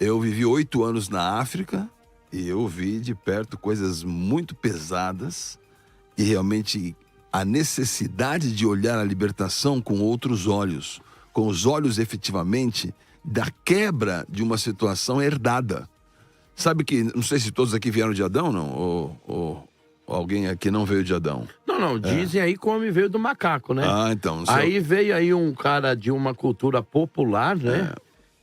Eu vivi 8 anos na África e eu vi de perto coisas muito pesadas e realmente a necessidade de olhar a libertação com outros olhos, com os olhos efetivamente da quebra de uma situação herdada. Sabe que, não sei se todos aqui vieram de Adão, não? Ou alguém aqui não veio de Adão? Não, dizem aí que o homem veio do macaco, né? Ah, então. Aí veio aí um cara de uma cultura popular, né?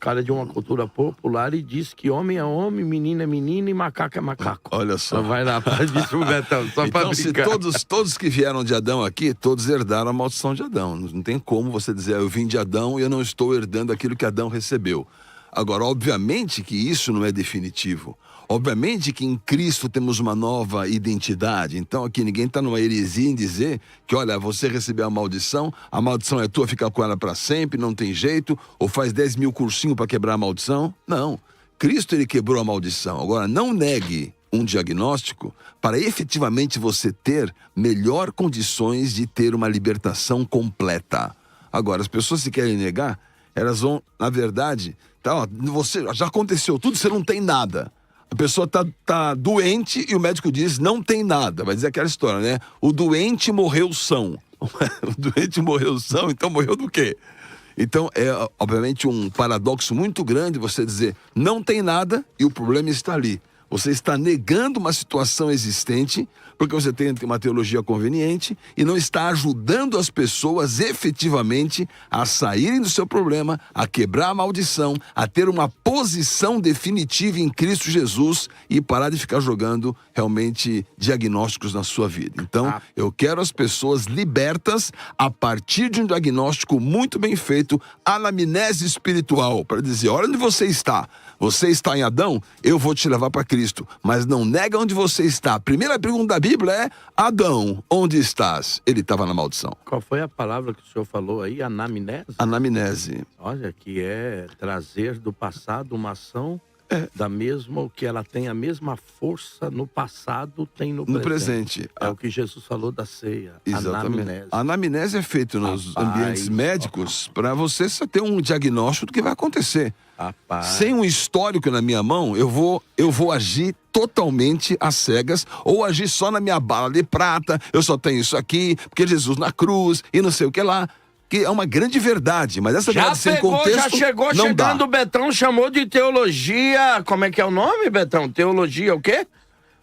Cara de uma cultura popular e diz que homem é homem, menina é menina e macaco é macaco. Olha só. Vai lá, diz o Betão, só pra Então, se brincar. todos que vieram de Adão aqui, todos herdaram a maldição de Adão. Não tem como você dizer, eu vim de Adão e eu não estou herdando aquilo que Adão recebeu. Agora, obviamente que isso não é definitivo. Obviamente que em Cristo temos uma nova identidade. Então aqui ninguém está numa heresia em dizer que, olha, você recebeu a maldição é tua, fica com ela para sempre, não tem jeito, ou faz 10 mil cursinhos para quebrar a maldição. Não. Cristo, ele quebrou a maldição. Agora, não negue um diagnóstico para efetivamente você ter melhor condições de ter uma libertação completa. Agora, as pessoas que querem negar, elas vão, na verdade, você já aconteceu tudo, você não tem nada. A pessoa tá doente e o médico diz, não tem nada. Vai dizer aquela história, né? O doente morreu são. O doente morreu são, então morreu do quê? Então, é obviamente um paradoxo muito grande você dizer, não tem nada e o problema está ali. Você está negando uma situação existente porque você tem uma teologia conveniente e não está ajudando as pessoas efetivamente a saírem do seu problema, a quebrar a maldição, a ter uma posição definitiva em Cristo Jesus e parar de ficar jogando realmente diagnósticos na sua vida. Então, eu quero as pessoas libertas a partir de um diagnóstico muito bem feito, anamnese espiritual, para dizer, olha onde você está. Você está em Adão, eu vou te levar para Cristo. Mas não nega onde você está. A primeira pergunta da Bíblia é, Adão, onde estás? Ele estava na maldição. Qual foi a palavra que o senhor falou aí? Anamnese? Anamnese. Olha, que é trazer do passado uma ação da mesma, o que ela tem a mesma força no passado, tem no presente. É o que Jesus falou da ceia. Exatamente. Anamnese. A anamnese é feita nos ambientes médicos para você só ter um diagnóstico do que vai acontecer. Sem um histórico na minha mão, eu vou agir totalmente às cegas, ou agir só na minha bala de prata, eu só tenho isso aqui, porque Jesus na cruz, e não sei o que lá. Que é uma grande verdade, mas essa verdade sem contexto já chegou não chegando, dá. O Betão chamou de teologia, como é que é o nome, Betão? Teologia o quê?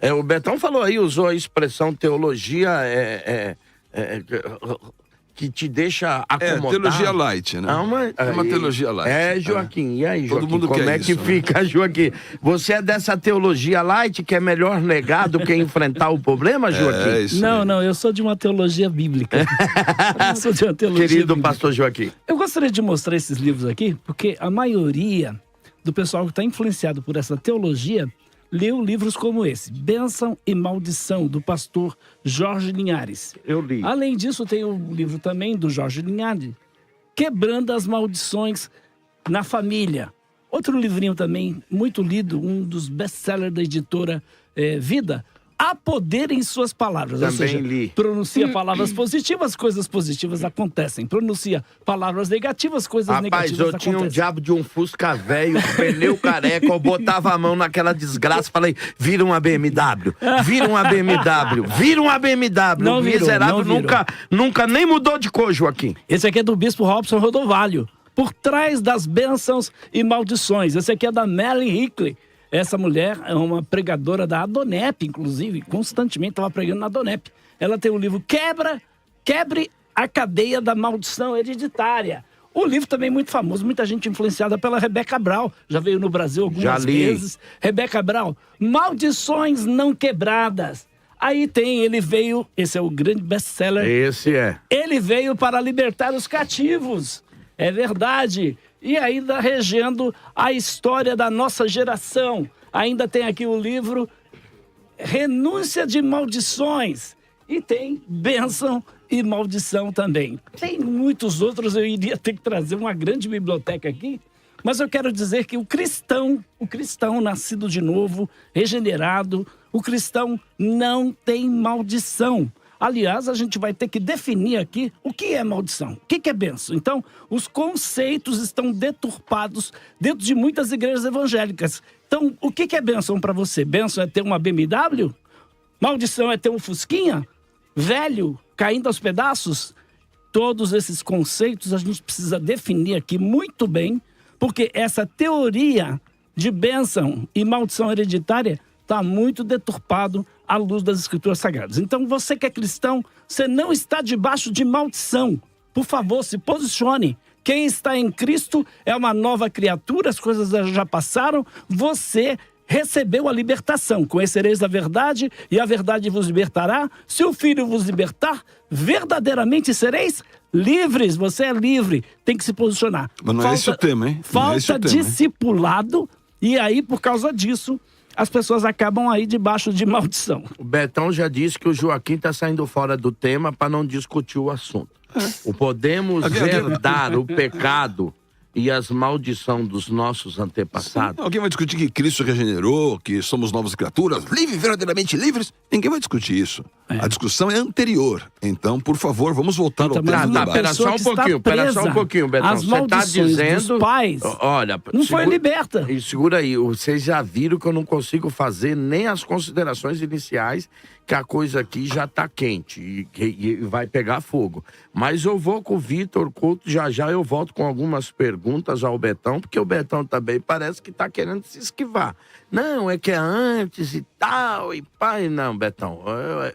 O Betão falou aí, usou a expressão teologia que te deixa acomodar. Teologia light, né? É uma teologia light. Joaquim, e aí, Joaquim, todo mundo como quer é que isso, né? fica, Joaquim? Você é dessa teologia light que é melhor negar do que enfrentar o problema, Joaquim? Isso Não, eu sou de uma teologia bíblica. Eu sou de uma teologia Querido bíblica. pastor Joaquim. Eu gostaria de mostrar esses livros aqui, porque a maioria do pessoal que está influenciado por essa teologia leu livros como esse, Bênção e Maldição, do pastor Jorge Linhares. Eu li. Além disso, tem o livro também do Jorge Linhares, Quebrando as Maldições na Família. Outro livrinho também, muito lido, um dos best-sellers da editora Vida, Há Poder em Suas Palavras. Também ou seja, li. Pronuncia palavras positivas, coisas positivas acontecem. Pronuncia palavras negativas, coisas negativas Rapaz, eu acontecem. tinha um diabo de um Fusca velho, pneu careca, eu botava a mão naquela desgraça, falei, vira uma BMW, vira uma BMW, vira uma BMW. Não O virou, miserável não virou. nunca nem mudou de cor, Joaquim. Esse aqui é do bispo Robson Rodovalho, Por Trás das Bênçãos e Maldições. Esse aqui é da Melanie Hickley. Essa mulher é uma pregadora da Adonep, inclusive, constantemente estava pregando na Adonep. Ela tem o livro Quebre a Cadeia da Maldição Hereditária. O livro também é muito famoso, muita gente influenciada pela Rebecca Brown. Já veio no Brasil algumas vezes. Rebecca Brown, Maldições Não Quebradas. Aí ele veio, esse é o grande best-seller. Esse é. Ele veio para libertar os cativos. É verdade. E ainda regendo a história da nossa geração. Ainda tem aqui o livro Renúncia de Maldições. E tem Bênção e Maldição também. Tem muitos outros, eu iria ter que trazer uma grande biblioteca aqui. Mas eu quero dizer que o cristão nascido de novo, regenerado, o cristão não tem maldição. Aliás, a gente vai ter que definir aqui o que é maldição, o que é bênção. Então, os conceitos estão deturpados dentro de muitas igrejas evangélicas. Então, o que é bênção para você? Bênção é ter uma BMW? Maldição é ter um Fusquinha? Velho, caindo aos pedaços? Todos esses conceitos a gente precisa definir aqui muito bem, porque essa teoria de bênção e maldição hereditária está muito deturpado à luz das Escrituras Sagradas. Então, você que é cristão, você não está debaixo de maldição. Por favor, se posicione. Quem está em Cristo é uma nova criatura, as coisas já passaram. Você recebeu a libertação. Conhecereis a verdade e a verdade vos libertará. Se o Filho vos libertar, verdadeiramente sereis livres. Você é livre. Tem que se posicionar. Mas não é esse o tema, hein? Falta discipulado e aí, por causa disso, as pessoas acabam aí debaixo de maldição. O Betão já disse que o Joaquim está saindo fora do tema para não discutir o assunto. O podemos herdar o pecado e as maldições dos nossos antepassados. Sim. Alguém vai discutir que Cristo regenerou, que somos novas criaturas, livres, verdadeiramente livres? Ninguém vai discutir isso. A discussão é anterior. Então, por favor, vamos voltar ao tema do debate. Pera só um pouquinho, Betão. Você está dizendo... Dos pais, olha, não foi liberta. E segura aí, vocês já viram que eu não consigo fazer nem as considerações iniciais, que a coisa aqui já tá quente e vai pegar fogo. Mas eu vou com o Vitor Couto, já eu volto com algumas perguntas ao Betão, porque o Betão também parece que tá querendo se esquivar. Não, é que é antes e tal, e pai, não, Betão,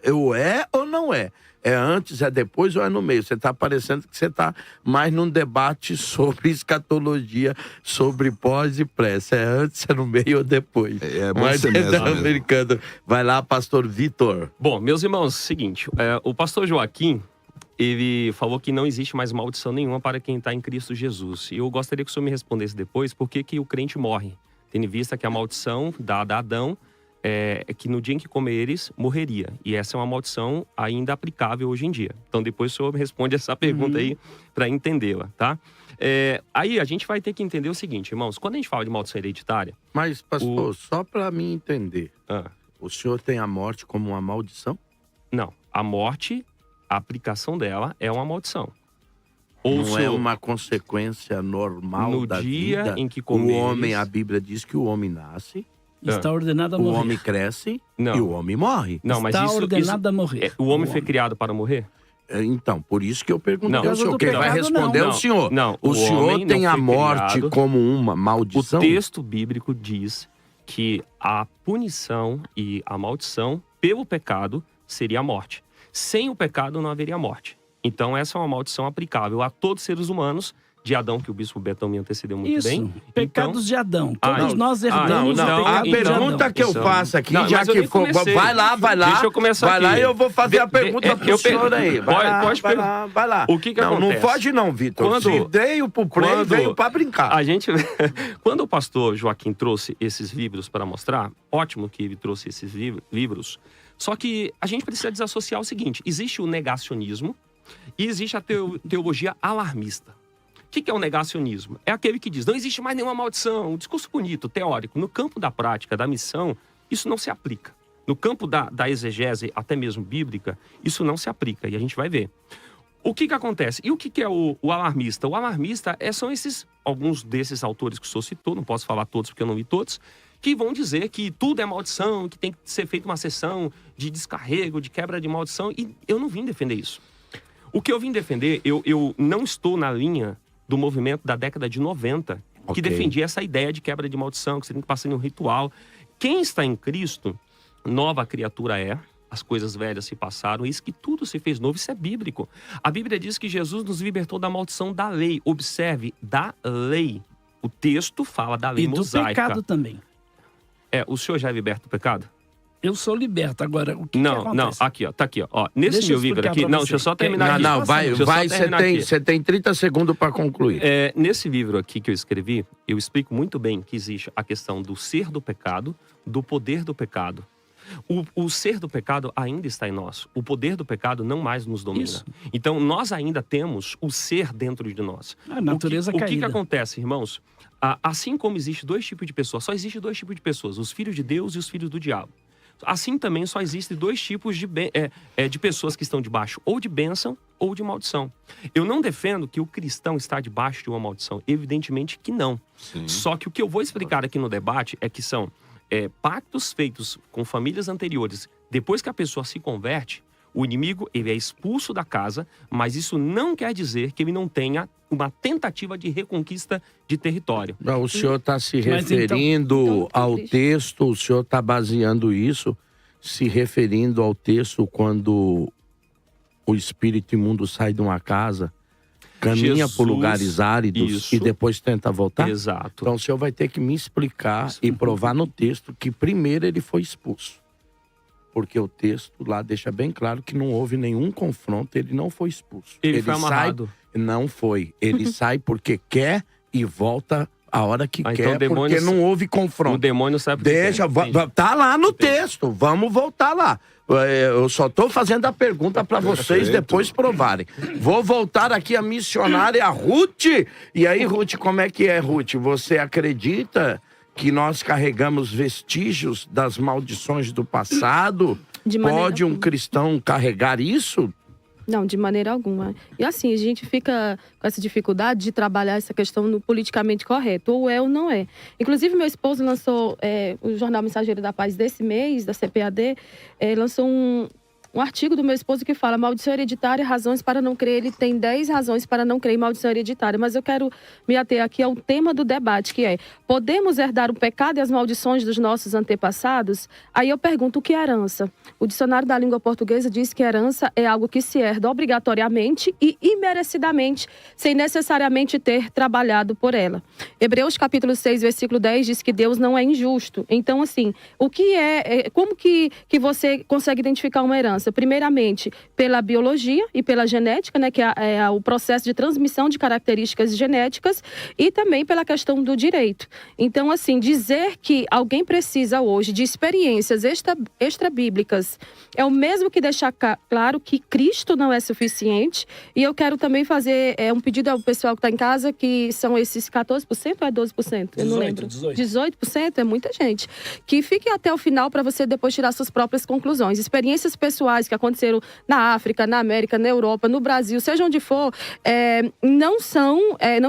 eu é ou não é? É antes, é depois ou é no meio? Você tá parecendo que você tá mais num debate sobre escatologia, sobre pós e pré. Se é antes, é no meio ou depois? Mas é mesmo. Americano. Vai lá, pastor Vitor. Bom, meus irmãos, seguinte, o pastor Joaquim, ele falou que não existe mais maldição nenhuma para quem está em Cristo Jesus. E eu gostaria que o senhor me respondesse depois por que o crente morre, tendo em vista que a maldição dada a Adão é que no dia em que comeres, morreria. E essa é uma maldição ainda aplicável hoje em dia. Então depois o senhor me responde essa pergunta aí para entendê-la, tá? Aí a gente vai ter que entender o seguinte, irmãos, quando a gente fala de maldição hereditária... Mas, pastor, só para mim entender, o senhor tem a morte como uma maldição? Não, a morte, a aplicação dela é uma maldição. Não é uma consequência normal da vida? No dia em que comeres... O homem, a Bíblia diz que o homem nasce... Está ordenado a morrer. O homem cresce e o homem morre. Não, mas está ordenado a morrer. O homem foi criado para morrer? Então, por isso que eu perguntei ao senhor. Quem vai responder é o senhor. Não, o senhor tem a morte criado como uma maldição? O texto bíblico diz que a punição e a maldição pelo pecado seria a morte. Sem o pecado não haveria morte. Então essa é uma maldição aplicável a todos os seres humanos, de Adão, que o bispo Betão me antecedeu muito bem. Pecados de Adão. Todos nós herdamos a pergunta que eu faço aqui, já que for... Vai lá. Deixa eu começar vai aqui. lá e eu vou fazer a pergunta pro senhor aí. Vai lá. O que acontece? Não foge não, Vitor. Se veio pro play, veio pra brincar. Quando o pastor Joaquim trouxe esses livros para mostrar, ótimo que ele trouxe esses livros, só que a gente precisa desassociar o seguinte, existe o negacionismo e existe a teologia alarmista. O que é o negacionismo? É aquele que diz, não existe mais nenhuma maldição, um discurso bonito, teórico. No campo da prática, da missão, isso não se aplica. No campo da exegese, até mesmo bíblica, isso não se aplica, e a gente vai ver. O que acontece? E o que é o alarmista? O alarmista são alguns desses autores que o senhor citou, não posso falar todos porque eu não vi todos, que vão dizer que tudo é maldição, que tem que ser feita uma sessão de descarrego, de quebra de maldição, e eu não vim defender isso. O que eu vim defender, eu não estou na linha do movimento da década de 90, que defendia essa ideia de quebra de maldição, que você tem que passar em um ritual. Quem está em Cristo, nova criatura é, as coisas velhas se passaram, eis que tudo se fez novo, isso é bíblico. A Bíblia diz que Jesus nos libertou da maldição da lei. Observe, da lei. O texto fala da lei mosaica. E do pecado também. O senhor já é liberto do pecado? Eu sou liberto. Agora, o que acontece? Não, aqui, ó, tá aqui, ó. Nesse meu livro aqui, deixa eu só terminar aqui. Você tem 30 segundos para concluir. Nesse livro aqui que eu escrevi, eu explico muito bem que existe a questão do ser do pecado, do poder do pecado. O ser do pecado ainda está em nós. O poder do pecado não mais nos domina. Isso. Então, nós ainda temos o ser dentro de nós. A natureza caída. O que acontece, irmãos? Assim como existe dois tipos de pessoas, só existe dois tipos de pessoas, os filhos de Deus e os filhos do diabo. Assim também só existem dois tipos de pessoas que estão debaixo ou de bênção ou de maldição. Eu não defendo que o cristão está debaixo de uma maldição. Evidentemente que não. Sim. Só que o que eu vou explicar aqui no debate é que são pactos feitos com famílias anteriores. Depois que a pessoa se converte, o inimigo ele é expulso da casa, mas isso não quer dizer que ele não tenha uma tentativa de reconquista de território. O senhor está se Mas referindo então, ao Cristo. texto, o senhor está baseando isso, se referindo ao texto quando o espírito imundo sai de uma casa, caminha Jesus, por lugares áridos isso. e depois tenta voltar? Exato. Então o senhor vai ter que me explicar e provar no texto que primeiro ele foi expulso. Porque o texto lá deixa bem claro que não houve nenhum confronto, ele não foi expulso. Ele foi amarrado. Não foi. Ele sai porque quer e volta a hora que Ah, quer, então o demônio porque não houve O confronto. demônio sabe o que Deixa, quer. Entendi. tá lá no texto, vamos voltar lá. Eu só tô fazendo a pergunta para vocês Perfeito. depois provarem. Vou voltar aqui a missionária Ruth. E aí, Ruth, como é que é, Ruth? Você acredita que nós carregamos vestígios das maldições do passado? De maneira Pode um alguma. cristão carregar isso? Não, de maneira alguma. E assim, a gente fica com essa dificuldade de trabalhar essa questão no politicamente correto, ou é ou não é. Inclusive, meu esposo lançou, o Jornal Mensageiro da Paz desse mês, da CPAD, lançou um artigo do meu esposo que fala maldição hereditária, razões para não crer. Ele tem 10 razões para não crer em maldição hereditária. Mas eu quero me ater aqui ao tema do debate, que é: podemos herdar o pecado e as maldições dos nossos antepassados? Aí eu pergunto, o que é herança? O dicionário da língua portuguesa diz que herança é algo que se herda obrigatoriamente e imerecidamente, sem necessariamente ter trabalhado por ela. Hebreus capítulo 6, versículo 10 diz que Deus não é injusto. Então, assim, o que como que você consegue identificar uma herança? Primeiramente, pela biologia e pela genética, né, que é o processo de transmissão de características genéticas, e também pela questão do direito. Então, assim, dizer que alguém precisa hoje de experiências extra-bíblicas é o mesmo que deixar claro que Cristo não é suficiente. E eu quero também fazer um pedido ao pessoal que está em casa, que são esses 14% ou é 12%? Eu não 18, lembro. 18. 18% é muita gente. Que fiquem até o final para você depois tirar suas próprias conclusões. Experiências pessoais que aconteceram na África, na América, na Europa, no Brasil, seja onde for, não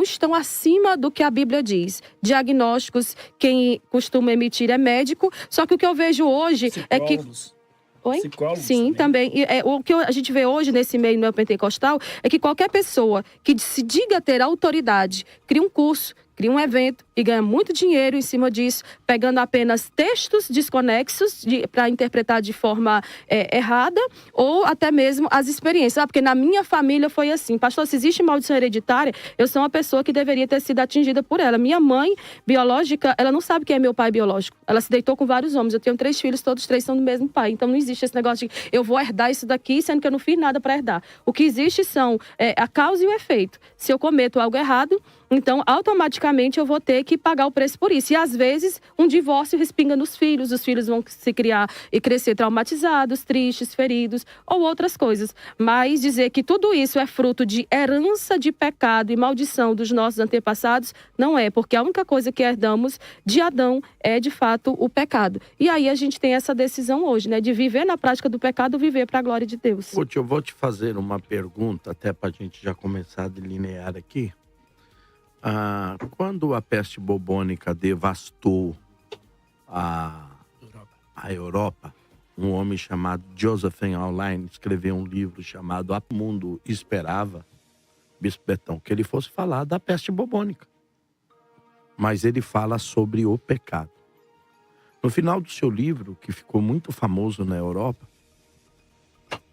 estão acima do que a Bíblia diz. Diagnósticos, quem costuma emitir é médico, só que o que eu vejo hoje é que... Psicólogos. Oi? Psicólogos Sim, também. E, o que a gente vê hoje nesse meio neopentecostal é que qualquer pessoa que se diga ter autoridade, cria um curso, cria um evento e ganha muito dinheiro em cima disso, pegando apenas textos desconexos para interpretar de forma errada, ou até mesmo as experiências. Porque na minha família foi assim: pastor, se existe maldição hereditária, eu sou uma pessoa que deveria ter sido atingida por ela. Minha mãe biológica, ela não sabe quem é meu pai biológico. Ela se deitou com vários homens. Eu tenho 3 filhos, todos 3 são do mesmo pai. Então não existe esse negócio de eu vou herdar isso daqui, sendo que eu não fiz nada para herdar. O que existe são a causa e o efeito. Se eu cometo algo errado, então automaticamente eu vou ter que pagar o preço por isso. E às vezes um divórcio respinga nos filhos, os filhos vão se criar e crescer traumatizados, tristes, feridos ou outras coisas. Mas dizer que tudo isso é fruto de herança de pecado e maldição dos nossos antepassados, não é, porque a única coisa que herdamos de Adão é de fato o pecado. E aí a gente tem essa decisão hoje, né, de viver na prática do pecado, viver para a glória de Deus. Ruth, eu vou te fazer uma pergunta, até para a gente já começar a delinear aqui. Quando a peste bubônica devastou a Europa, um homem chamado Josephine Online escreveu um livro chamado O Mundo Esperava, Bispo Betão, que ele fosse falar da peste bubônica. Mas ele fala sobre o pecado. No final do seu livro, que ficou muito famoso na Europa,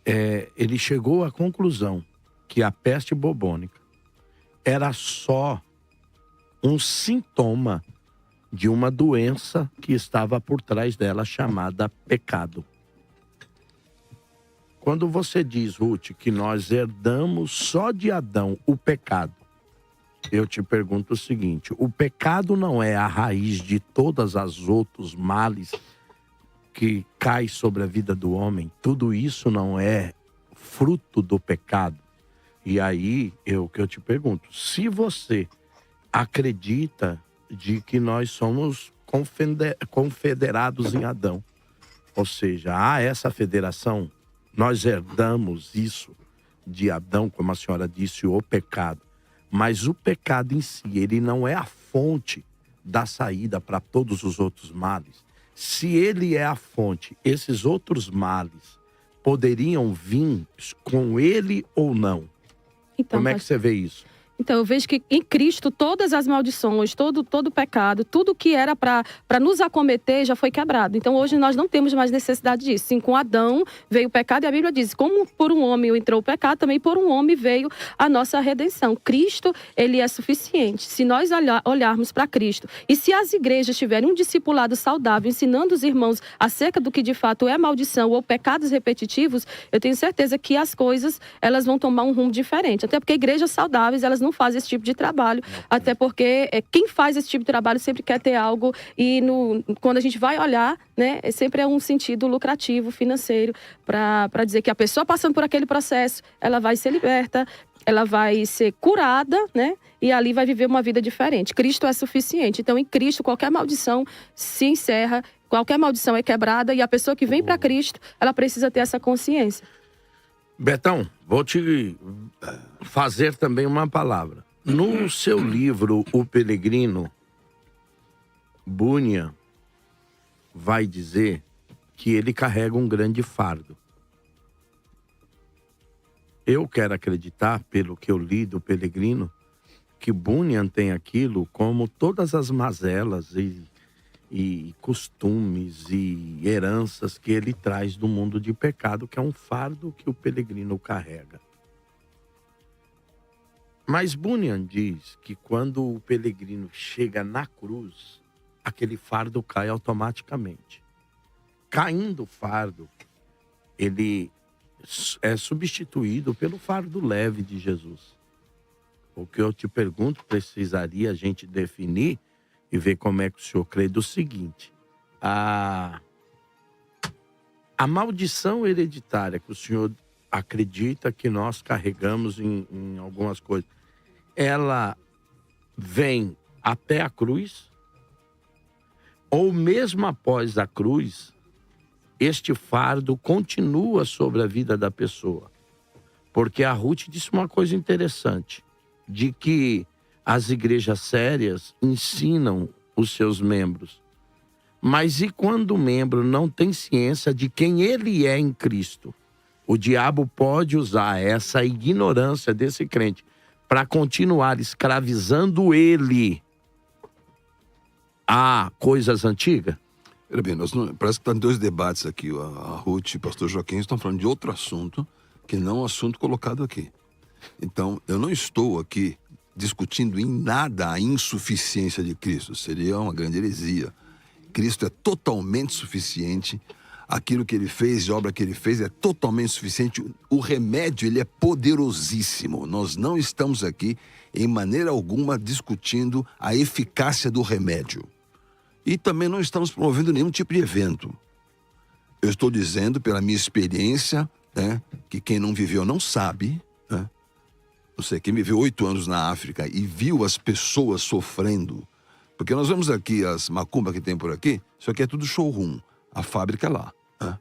ele chegou à conclusão que a peste bubônica era só um sintoma de uma doença que estava por trás dela, chamada pecado. Quando você diz, Ruth, que nós herdamos só de Adão o pecado, eu te pergunto o seguinte: o pecado não é a raiz de todas as outros males que caem sobre a vida do homem? Tudo isso não é fruto do pecado? E aí, que eu te pergunto, se você acredita de que nós somos confederados em Adão, Ou seja, há essa federação, nós herdamos isso de Adão, como a senhora disse, o pecado. Mas o pecado em si, ele não é a fonte da saída para todos os outros males. Se ele é a fonte, esses outros males poderiam vir com ele ou não? Então, Como é que você vê isso? Então, eu vejo que em Cristo todas as maldições, todo pecado, tudo que era para nos acometer já foi quebrado. Então, hoje nós não temos mais necessidade disso. Sim, com Adão veio o pecado e a Bíblia diz, como por um homem entrou o pecado, também por um homem veio a nossa redenção. Cristo, ele é suficiente. Se nós olharmos para Cristo e se as igrejas tiverem um discipulado saudável, ensinando os irmãos acerca do que de fato é maldição ou pecados repetitivos, eu tenho certeza que as coisas, elas vão tomar um rumo diferente. Até porque igrejas saudáveis, elas não fazem esse tipo de trabalho, até porque quem faz esse tipo de trabalho sempre quer ter algo e quando a gente vai olhar, né, sempre é um sentido lucrativo, financeiro, para dizer que a pessoa passando por aquele processo, ela vai ser liberta, ela vai ser curada, né, e ali vai viver uma vida diferente. Cristo é suficiente. Então, em Cristo, qualquer maldição se encerra, qualquer maldição é quebrada e a pessoa que vem para Cristo, ela precisa ter essa consciência. Betão, vou te fazer também uma palavra. No seu livro, O Peregrino, Bunyan vai dizer que ele carrega um grande fardo. Eu quero acreditar, pelo que eu li do Peregrino, que Bunyan tem aquilo como todas as mazelas e costumes e heranças que ele traz do mundo de pecado, que é um fardo que o peregrino carrega. Mas Bunyan diz que quando o peregrino chega na cruz, aquele fardo cai automaticamente. Caindo o fardo, ele é substituído pelo fardo leve de Jesus. O que eu te pergunto, precisaria a gente definir e ver como é que o senhor crê do seguinte: a maldição hereditária que o senhor acredita que nós carregamos em algumas coisas, ela vem até a cruz? Ou mesmo após a cruz, este fardo continua sobre a vida da pessoa? Porque a Ruth disse uma coisa interessante, de que as igrejas sérias ensinam os seus membros. Mas e quando o membro não tem ciência de quem ele é em Cristo? O diabo pode usar essa ignorância desse crente para continuar escravizando ele a coisas antigas? Olha bem, parece que estão dois debates aqui. A Ruth e o pastor Joaquim estão falando de outro assunto, que não é o assunto colocado aqui. Então, eu não estou aqui discutindo em nada a insuficiência de Cristo. Seria uma grande heresia. Cristo é totalmente suficiente. Aquilo que ele fez, a obra que ele fez é totalmente suficiente. O remédio, ele é poderosíssimo. Nós não estamos aqui, em maneira alguma, discutindo a eficácia do remédio. E também não estamos promovendo nenhum tipo de evento. Eu estou dizendo, pela minha experiência, né, que quem não viveu não sabe, né? Não sei, quem viveu 8 anos na África e viu as pessoas sofrendo. Porque nós vemos aqui as macumbas que tem por aqui, isso aqui é tudo showroom. A fábrica é lá. Né?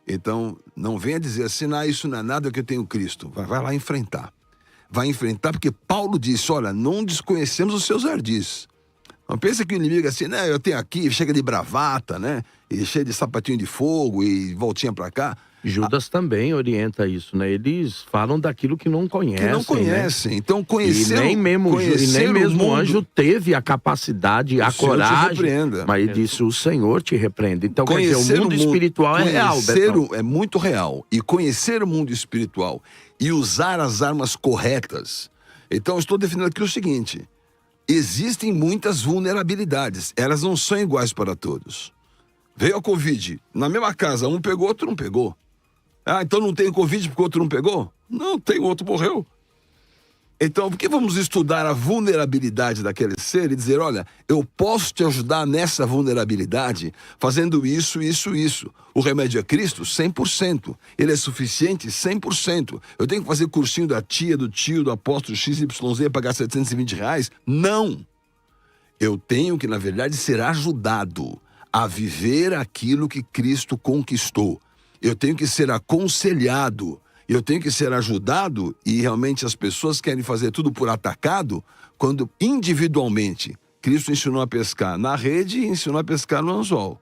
Então, não venha dizer assim, isso não é nada que eu tenho Cristo. Vai lá enfrentar. Vai enfrentar porque Paulo disse, olha, não desconhecemos os seus ardis. Não pensa que o inimigo é assim, eu tenho aqui, chega de bravata, né? E cheio de sapatinho de fogo e voltinha pra cá. Judas também orienta isso, né? Eles falam daquilo que não conhecem. Que não conhecem. Né? Então, e nem mesmo o anjo teve a capacidade, a coragem. Mas ele disse, o Senhor te repreende. Então, quer dizer, o mundo espiritual é real, Betão. É muito real. E conhecer o mundo espiritual e usar as armas corretas. Então, eu estou definindo aqui o seguinte: existem muitas vulnerabilidades. Elas não são iguais para todos. Veio a Covid. Na mesma casa, um pegou, outro não pegou. Então não tem Covid porque o outro não pegou? Não, tem, o outro morreu. Então, por que vamos estudar a vulnerabilidade daquele ser e dizer, olha, eu posso te ajudar nessa vulnerabilidade fazendo isso, isso, isso. O remédio é Cristo? 100%. Ele é suficiente? 100%. Eu tenho que fazer cursinho da tia, do tio, do apóstolo XYZ e pagar R$720? Não. Eu tenho que, na verdade, ser ajudado a viver aquilo que Cristo conquistou. Eu tenho que ser aconselhado, eu tenho que ser ajudado, e realmente as pessoas querem fazer tudo por atacado, quando individualmente Cristo ensinou a pescar na rede e ensinou a pescar no anzol.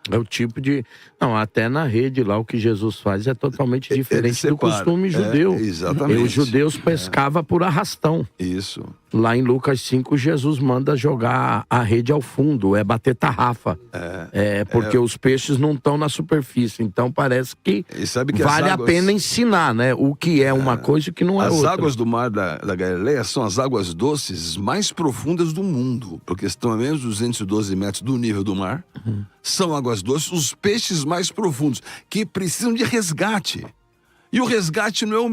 É o tipo de... Não, até na rede lá o que Jesus faz é totalmente diferente do costume judeu. Exatamente. E os judeus pescavam por arrastão. Isso. Lá em Lucas 5, Jesus manda jogar a rede ao fundo, bater tarrafa. Porque os peixes não estão na superfície. Então parece que, vale a pena ensinar, né? O que é uma coisa e o que não é outra. As águas do mar da Galileia são as águas doces mais profundas do mundo, porque estão a menos de 212 metros do nível do mar. São águas doces, os peixes mais profundos, que precisam de resgate. E o resgate não é o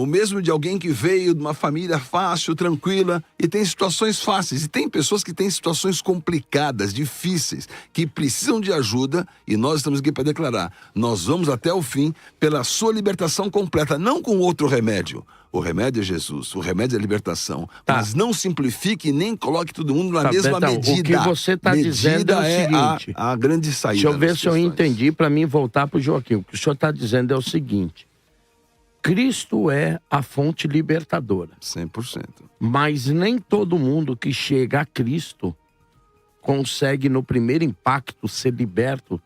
mesmo de alguém que veio de uma família fácil, tranquila, e tem situações fáceis. E tem pessoas que têm situações complicadas, difíceis, que precisam de ajuda, e nós estamos aqui para declarar, nós vamos até o fim pela sua libertação completa, não com outro remédio. O remédio é Jesus, o remédio é a libertação. Mas não simplifique e nem coloque todo mundo na mesma Betão, medida. O que você está dizendo é o seguinte... a grande saída. Deixa eu ver se eu entendi, para mim voltar para o Joaquim. O que o senhor está dizendo é o seguinte: Cristo é a fonte libertadora. 100%. Mas nem todo mundo que chega a Cristo consegue, no primeiro impacto, ser liberto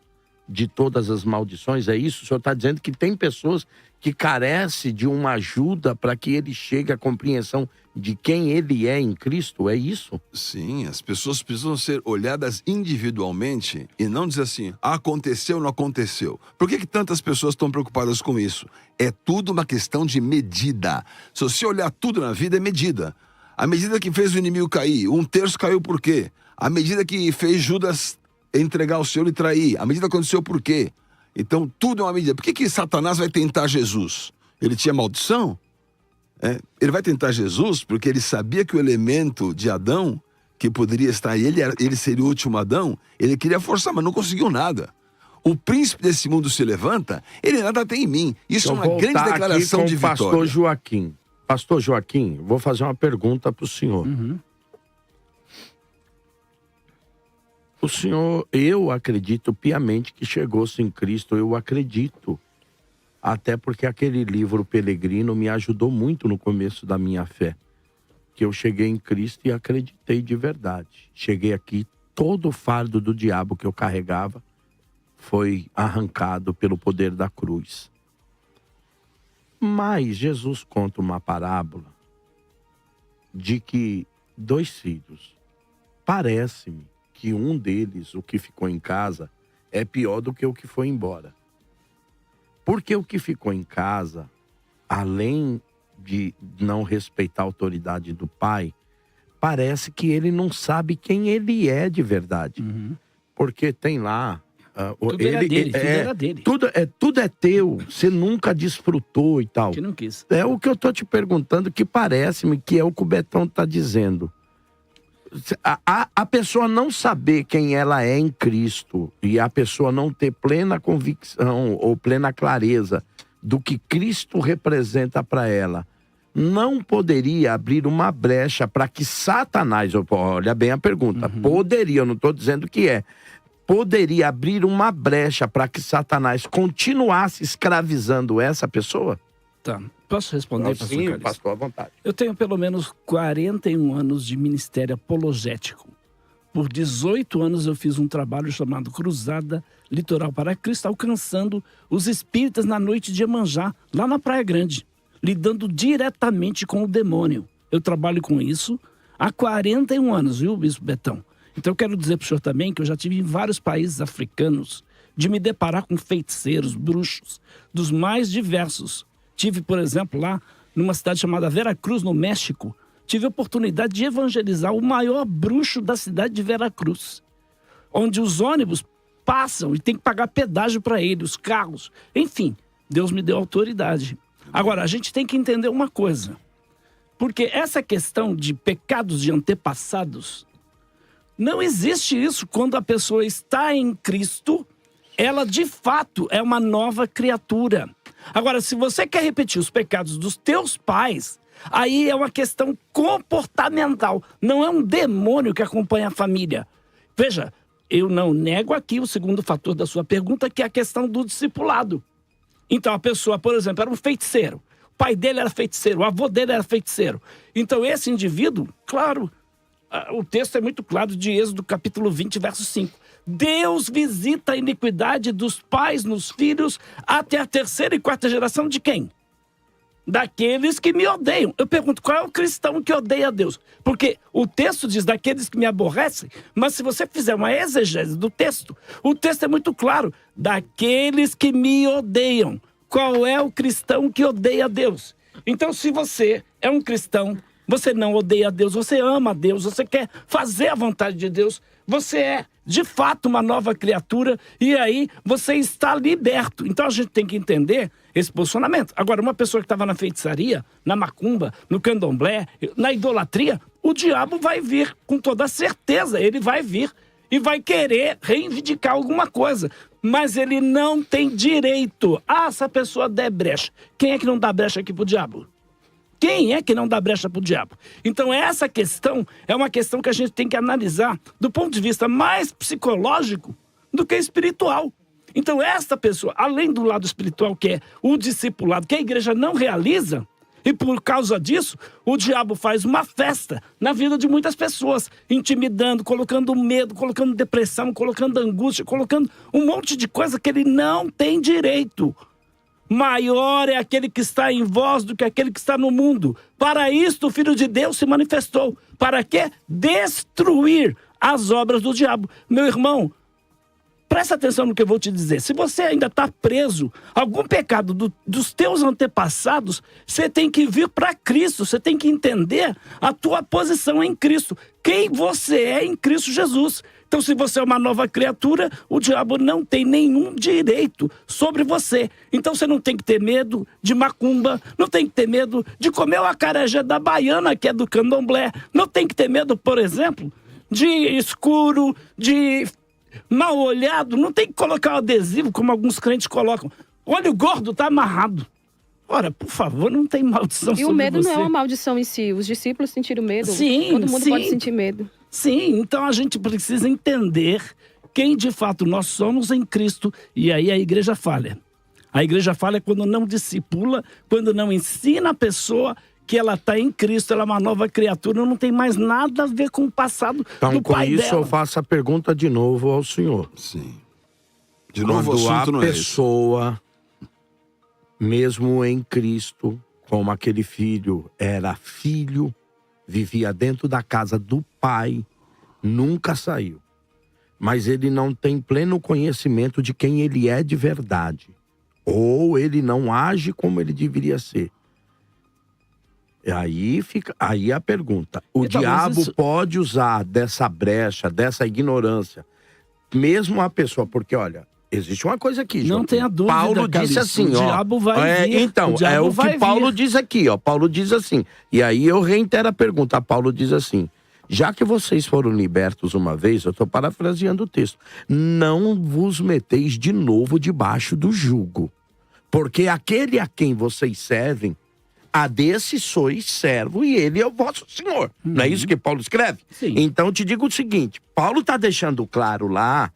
de todas as maldições. É isso? O senhor está dizendo que tem pessoas que carecem de uma ajuda para que ele chegue à compreensão de quem ele é em Cristo? É isso? Sim, as pessoas precisam ser olhadas individualmente e não dizer assim, aconteceu ou não aconteceu. Por que tantas pessoas estão preocupadas com isso? É tudo uma questão de medida. Se você olhar tudo na vida, é medida. A medida que fez o inimigo cair, 1/3 caiu por quê? A medida que fez Judas entregar o Senhor e trair, a medida aconteceu por quê? Então tudo é uma medida. Por que Satanás vai tentar Jesus? Ele tinha maldição? Ele vai tentar Jesus porque ele sabia que o elemento de Adão, que poderia estar ele seria o último Adão, ele queria forçar, mas não conseguiu nada. O príncipe desse mundo se levanta, ele nada tem em mim. Isso é uma grande declaração de vitória. Pastor Joaquim. Pastor Joaquim, vou fazer uma pergunta para o senhor. O senhor, eu acredito piamente que chegou-se em Cristo, eu acredito. Até porque aquele livro Peregrino me ajudou muito no começo da minha fé. Que eu cheguei em Cristo e acreditei de verdade. Cheguei aqui, todo o fardo do diabo que eu carregava foi arrancado pelo poder da cruz. Mas Jesus conta uma parábola de que 2 filhos, parece-me que um deles, o que ficou em casa, é pior do que o que foi embora. Porque o que ficou em casa, além de não respeitar a autoridade do pai, parece que ele não sabe quem ele é de verdade. Porque tem lá... tudo era dele, tudo era dele. Tudo é teu, você nunca desfrutou e tal. Que não quis. É o que eu tô te perguntando, que parece-me que é o que o Betão tá dizendo. A pessoa não saber quem ela é em Cristo e a pessoa não ter plena convicção ou plena clareza do que Cristo representa para ela, não poderia abrir uma brecha para que Satanás, olha bem a pergunta, poderia, eu não estou dizendo que poderia abrir uma brecha para que Satanás continuasse escravizando essa pessoa? Tá. Posso responder, pastor Sim, Carlos? pastor, à vontade. Eu tenho pelo menos 41 anos de ministério apologético. Por 18 anos eu fiz um trabalho chamado Cruzada Litoral para Cristo, alcançando os espíritas na noite de Iemanjá, lá na Praia Grande, lidando diretamente com o demônio. Eu trabalho com isso há 41 anos, viu, Bispo Betão? Então eu quero dizer para o senhor também que eu já tive em vários países africanos de me deparar com feiticeiros, bruxos, dos mais diversos. Tive, por exemplo, lá numa cidade chamada Veracruz, no México, tive a oportunidade de evangelizar o maior bruxo da cidade de Veracruz, onde os ônibus passam e tem que pagar pedágio para ele, os carros. Enfim, Deus me deu autoridade. Agora, a gente tem que entender uma coisa, porque essa questão de pecados de antepassados, não existe isso quando a pessoa está em Cristo, ela de fato é uma nova criatura. Agora, se você quer repetir os pecados dos teus pais, aí é uma questão comportamental. Não é um demônio que acompanha a família. Veja, eu não nego aqui o segundo fator da sua pergunta, que é a questão do discipulado. Então, a pessoa, por exemplo, era um feiticeiro. O pai dele era feiticeiro, o avô dele era feiticeiro. Então, esse indivíduo, claro, o texto é muito claro de Êxodo, capítulo 20, verso 5. Deus visita a iniquidade dos pais nos filhos até a 3ª e 4ª geração de quem? Daqueles que me odeiam. Eu pergunto, qual é o cristão que odeia a Deus? Porque o texto diz daqueles que me aborrecem, mas se você fizer uma exegese do texto, o texto é muito claro. Daqueles que me odeiam. Qual é o cristão que odeia a Deus? Então, se você é um cristão, você não odeia a Deus, você ama a Deus, você quer fazer a vontade de Deus, você é, de fato, uma nova criatura e aí você está liberto. Então, a gente tem que entender esse posicionamento. Agora, uma pessoa que estava na feitiçaria, na macumba, no candomblé, na idolatria, o diabo vai vir com toda certeza. Ele vai vir e vai querer reivindicar alguma coisa. Mas ele não tem direito. Se a pessoa der brecha. Quem é que não dá brecha aqui pro diabo? Quem é que não dá brecha pro diabo? Então, essa questão é uma questão que a gente tem que analisar do ponto de vista mais psicológico do que espiritual. Então, esta pessoa, além do lado espiritual, que é o discipulado, que a igreja não realiza, e por causa disso, o diabo faz uma festa na vida de muitas pessoas, intimidando, colocando medo, colocando depressão, colocando angústia, colocando um monte de coisa que ele não tem direito. Maior é aquele que está em vós do que aquele que está no mundo. Para isto o Filho de Deus se manifestou. Para quê? Destruir as obras do diabo. Meu irmão, presta atenção no que eu vou te dizer. Se você ainda está preso a algum pecado dos teus antepassados, você tem que vir para Cristo. Você tem que entender a tua posição em Cristo. Quem você é em Cristo Jesus. Então, se você é uma nova criatura, o diabo não tem nenhum direito sobre você. Então, você não tem que ter medo de macumba, não tem que ter medo de comer o acarajé da baiana, que é do candomblé. Não tem que ter medo, por exemplo, de escuro, de mal olhado. Não tem que colocar o adesivo, como alguns crentes colocam. Olho gordo, tá amarrado. Ora, por favor, não tem maldição sobre você. E o medo não é uma maldição em si. Os discípulos sentiram medo. Sim, todo mundo sim. pode sentir medo. Sim, então a gente precisa entender quem de fato nós somos em Cristo. E aí a igreja falha. A igreja falha quando não discipula, quando não ensina a pessoa que ela está em Cristo, ela é uma nova criatura, não tem mais nada a ver com o passado Então, do com pai isso, dela. eu faço a pergunta de novo ao senhor. Sim. De novo, Quando o assunto a não é esse. pessoa, mesmo em Cristo, como aquele filho era filho, vivia dentro da casa do pai, nunca saiu. Mas ele não tem pleno conhecimento de quem ele é de verdade. Ou ele não age como ele deveria ser. E aí fica a pergunta. O Então, mas diabo isso- pode usar dessa brecha, dessa ignorância, mesmo a pessoa, porque olha, existe uma coisa aqui, Não João. tenha dúvida, Paulo disse Calixto, assim, o ó. diabo vai vir, Então, o diabo é o vai que Paulo vir. diz aqui, ó. Paulo diz assim. E aí eu reitero a pergunta. Paulo diz assim: já que vocês foram libertos uma vez, eu estou parafraseando o texto, não vos meteis de novo debaixo do jugo. Porque aquele a quem vocês servem, a desse sois servo e ele é o vosso senhor. Não é isso que Paulo escreve? Sim. Então te digo o seguinte, Paulo está deixando claro lá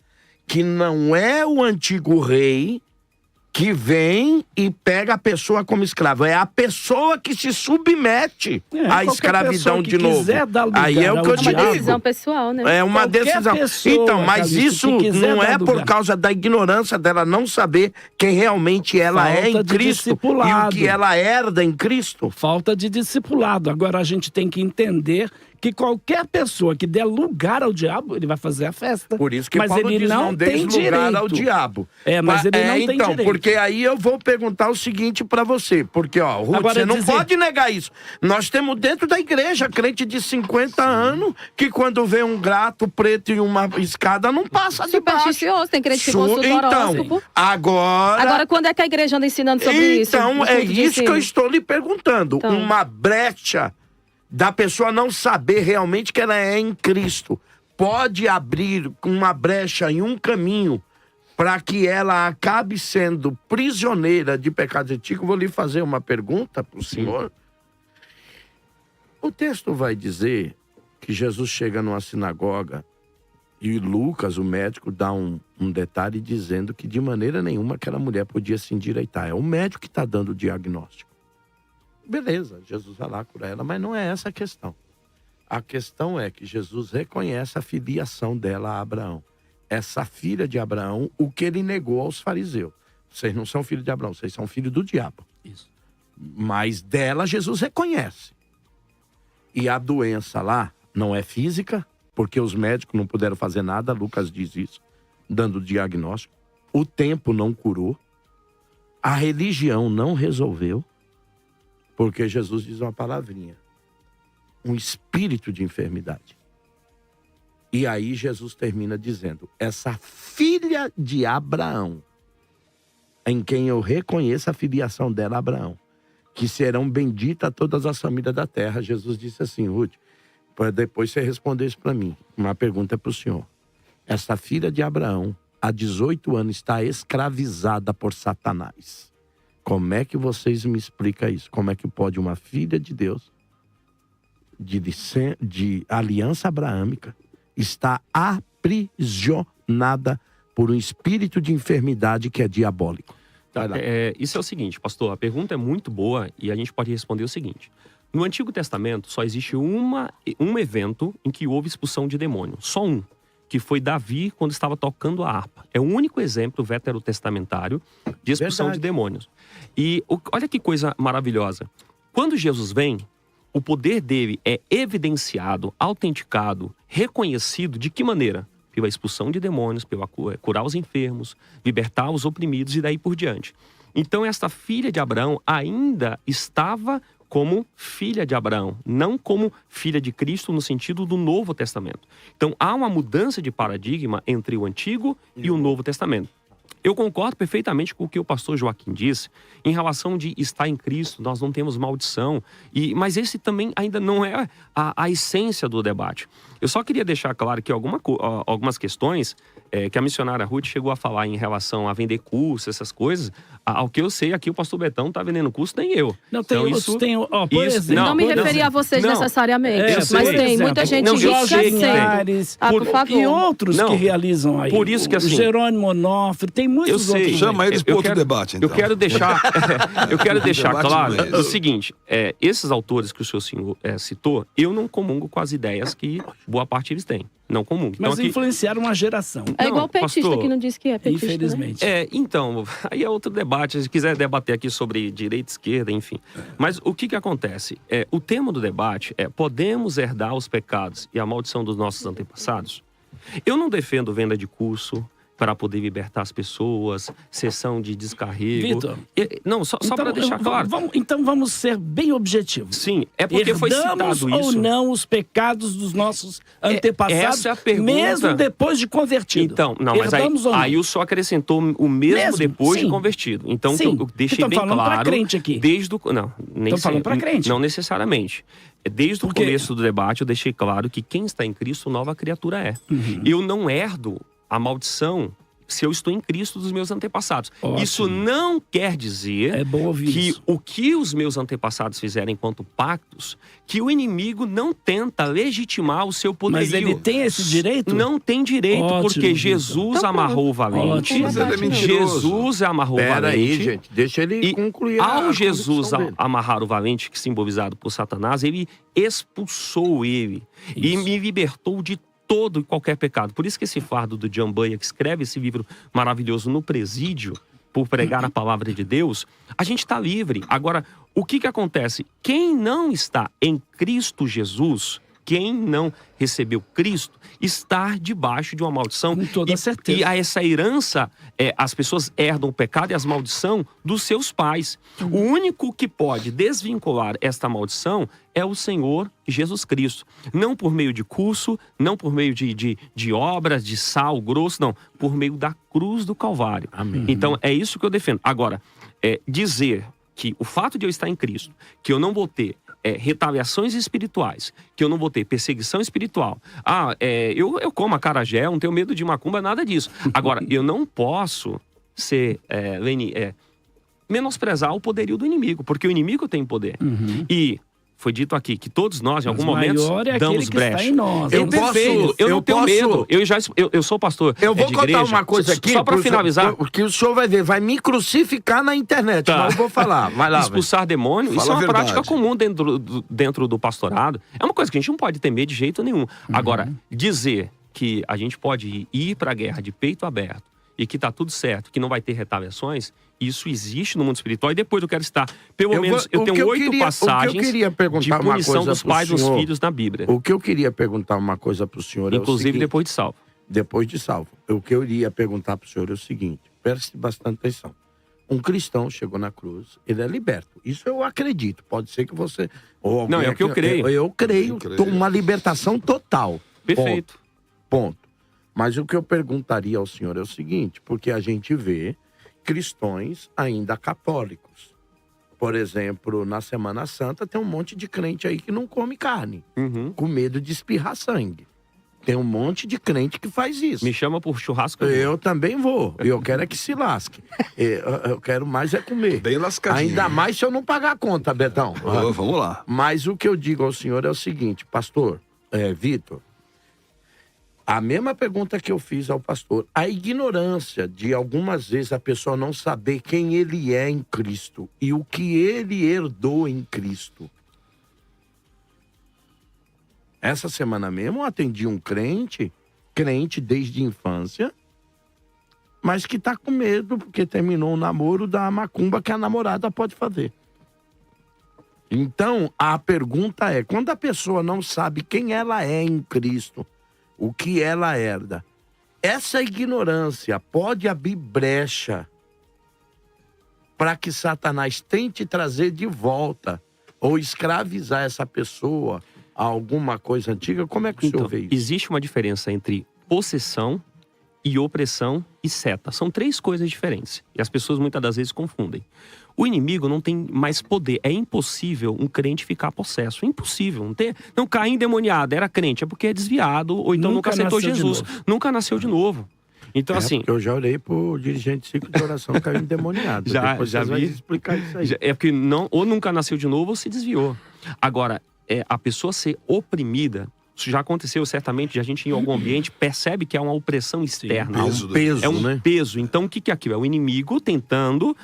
que não é o antigo rei que vem e pega a pessoa como escravo. É a pessoa que se submete à qualquer escravidão pessoa que de novo. quiser dar lugar Aí é o que ao eu te É uma diabo. decisão digo. pessoal, né? É uma Qualquer decisão. pessoa, Então, mas Calixto, isso que quiser não é dar por lugar. causa da ignorância dela não saber quem realmente ela é Falta em de Cristo e o discipulado. que ela herda em Cristo. Falta de discipulado. Agora a gente tem que entender que qualquer pessoa que der lugar ao diabo, ele vai fazer a festa. Por isso que mas Paulo ele diz, não tem deis lugar direito ao diabo. É, mas ele não tem então, direito. porque aí eu vou perguntar o seguinte pra você. Porque, ó, Ruth, Agora, você não dizer- pode negar isso. Nós temos dentro da igreja crente de 50 anos que quando vê um gato preto e uma escada não passa de baixo. Supersticioso, tem crente que consulta horóscopo. Então, agora Quando é que a igreja anda ensinando sobre isso? então, No é culto de isso que eu ensino? estou lhe perguntando. Então. Uma brecha da pessoa não saber realmente que ela é em Cristo pode abrir uma brecha em um caminho para que ela acabe sendo prisioneira de pecados antigos. Vou lhe fazer uma pergunta para o senhor. O texto vai dizer que Jesus chega numa sinagoga E Lucas, o médico, dá um detalhe dizendo que de maneira nenhuma aquela mulher podia se endireitar. É o médico que está dando o diagnóstico. Beleza, Jesus vai lá curar ela, mas não é essa a questão. A questão é que Jesus reconhece a filiação dela a Abraão. Essa filha de Abraão, o que ele negou aos fariseus. Vocês não são filhos de Abraão, vocês são filhos do diabo. Isso. Mas dela Jesus reconhece. E a doença lá não é física, porque os médicos não puderam fazer nada, Lucas diz isso, dando diagnóstico. O tempo não curou. A religião não resolveu, porque Jesus diz uma palavrinha. Um espírito de enfermidade. E aí Jesus termina dizendo, essa filha de Abraão, em quem eu reconheço a filiação dela a Abraão, que serão benditas todas as famílias da terra. Jesus disse assim, Ruth, para depois você responder isso para mim. Uma pergunta para o senhor. Essa filha de Abraão, há 18 anos, está escravizada por Satanás. Como é que vocês me explicam isso? Como é que pode uma filha de Deus, de aliança abraâmica, estar aprisionada por um espírito de enfermidade que é diabólico? Isso é o seguinte, pastor, a pergunta é muito boa e a gente pode responder o seguinte. No Antigo Testamento só existe um evento em que houve expulsão de demônio. Só um, que foi Davi quando estava tocando a harpa. É o único exemplo veterotestamentário de expulsão de demônios. E olha que coisa maravilhosa. Quando Jesus vem, o poder dele é evidenciado, autenticado, reconhecido de que maneira? Pela expulsão de demônios, pela curar os enfermos, libertar os oprimidos e daí por diante. Então esta filha de Abraão ainda estava como filha de Abraão, não como filha de Cristo no sentido do Novo Testamento. Então há uma mudança de paradigma entre o Antigo e o Novo Testamento. Eu concordo perfeitamente com o que o pastor Joaquim disse em relação de estar em Cristo, nós não temos maldição. Mas esse também ainda não é a essência do debate. Eu só queria deixar claro que algumas questões que a missionária Ruth chegou a falar em relação a vender curso, essas coisas, ao que eu sei aqui o pastor Betão não está vendendo curso, nem eu. Não, tem então, outros, por exemplo... Não me referia a vocês necessariamente, mas tem muita gente que quer ser. Por favor. E outros que realizam aí. Por isso que assim... O Jerônimo Onofre, tem muitos outros. Chama eles para outro debate, então. Eu quero deixar claro o seguinte, esses autores que o senhor citou, eu não comungo com as ideias que boa parte eles têm. Não comungo. Mas então, influenciaram uma geração. É igual o petista, pastor, que não disse que é petista. Infelizmente. Né? Então, aí é outro debate. Se quiser debater aqui sobre direita, esquerda, enfim. Mas o que acontece? O tema do debate é: podemos herdar os pecados e a maldição dos nossos antepassados? Eu não defendo venda de curso para poder libertar as pessoas, sessão de descarrego. Vitor, não, só para deixar claro. Então vamos ser bem objetivos. Sim, é porque foi citado isso. Ou não os pecados dos nossos antepassados, essa é a pergunta. Mesmo depois de convertido? Então, não, mas aí o senhor acrescentou o mesmo depois de convertido. Então, eu deixei bem claro. Pra crente aqui. Não, nem falando para crente. Não necessariamente. Desde o começo do debate, eu deixei claro que quem está em Cristo, nova criatura é. Eu não herdo a maldição se eu estou em Cristo dos meus antepassados. Ótimo. Isso não quer dizer que o que os meus antepassados fizeram enquanto pactos, que o inimigo não tenta legitimar o seu poderio. Mas ele tem esse direito? Não tem direito, porque Jesus amarrou o valente. Jesus amarrou o valente. Pera aí, gente, deixa ele concluir. Ao Jesus amarrar o valente, que simbolizado por Satanás, ele expulsou ele e me libertou de todo e qualquer pecado. Por isso que esse fardo do John Bunyan, que escreve esse livro maravilhoso no presídio, por pregar a palavra de Deus, a gente está livre. Agora, o que acontece? Quem não está em Cristo Jesus, quem não recebeu Cristo, está debaixo de uma maldição. Com toda certeza. E a essa herança, as pessoas herdam o pecado e as maldição dos seus pais. O único que pode desvincular esta maldição é o Senhor Jesus Cristo. Não por meio de curso, não por meio de obras, de sal grosso, não. Por meio da cruz do Calvário. Amém. Então, é isso que eu defendo. Agora, dizer que o fato de eu estar em Cristo, que eu não vou ter retaliações espirituais, que eu não vou ter perseguição espiritual. Eu como acarajé, não tenho medo de macumba, nada disso. Agora, eu não posso menosprezar o poderio do inimigo, porque o inimigo tem poder. E foi dito aqui que todos nós, em algum Mas momento, maior é damos aquele que está brecha. em nós. Eu Perfeito, posso- eu não eu tenho posso- medo. Eu sou pastor. Eu vou de contar igreja. uma coisa aqui. Só para finalizar. Que o senhor vai ver, vai me crucificar na internet. Tá. Não vou falar. Vai lá. Expulsar demônio, isso é Fala uma a verdade. prática comum dentro do pastorado. É uma coisa que a gente não pode temer de jeito nenhum. Agora, dizer que a gente pode ir para a guerra de peito aberto e que tá tudo certo, que não vai ter retaliações, isso existe no mundo espiritual. E depois eu quero citar, pelo menos, eu tenho 8 passagens o que eu queria perguntar de punição uma coisa dos pais pro nos senhor, filhos na Bíblia. O que eu queria perguntar uma coisa pro senhor é o Inclusive seguinte, depois de salvo. depois de salvo. O que eu iria perguntar pro senhor é o seguinte, preste bastante atenção. Um cristão chegou na cruz, ele é liberto. Isso eu acredito. Pode ser que você... Ou alguém Não, é o que eu aqui- creio. Eu creio. Eu creio. Uma libertação total. Perfeito. Ponto. Mas o que eu perguntaria ao senhor é o seguinte, porque a gente vê cristãos ainda católicos. Por exemplo, na Semana Santa tem um monte de crente aí que não come carne, Uhum. com medo de espirrar sangue. Tem um monte de crente que faz isso. Me chama por churrasco. Eu também vou. Eu quero é que se lasque. Eu quero mais é comer. Bem lascadinho. Ainda mais se eu não pagar a conta, Betão. Vamos lá. Mas o que eu digo ao senhor é o seguinte, pastor, Vitor, a mesma pergunta que eu fiz ao pastor, a ignorância de algumas vezes a pessoa não saber quem ele é em Cristo e o que ele herdou em Cristo. Essa semana mesmo eu atendi um crente desde a infância, mas que tá com medo porque terminou o namoro da macumba que a namorada pode fazer. Então, a pergunta é, quando a pessoa não sabe quem ela é em Cristo, o que ela herda, essa ignorância pode abrir brecha para que Satanás tente trazer de volta ou escravizar essa pessoa a alguma coisa antiga? Como é que o senhor vê isso? Existe uma diferença entre possessão e opressão e seta. São 3 coisas diferentes. E as pessoas muitas das vezes confundem. O inimigo não tem mais poder. É impossível um crente ficar possesso. É impossível. Não, Caim endemoniado, era crente. É porque é desviado ou então nunca aceitou nasceu de Jesus. novo. Nunca nasceu de novo. Então, assim... Porque eu já orei pro dirigente de ciclo de oração caiu endemoniado. Já Depois vocês vão vi. explicar isso aí. É porque ou nunca nasceu de novo ou se desviou. Agora, a pessoa ser oprimida, isso já aconteceu certamente, a gente em algum ambiente percebe que é uma opressão externa. peso Peso, É um né? peso. Então, o que é aquilo? É o inimigo tentando,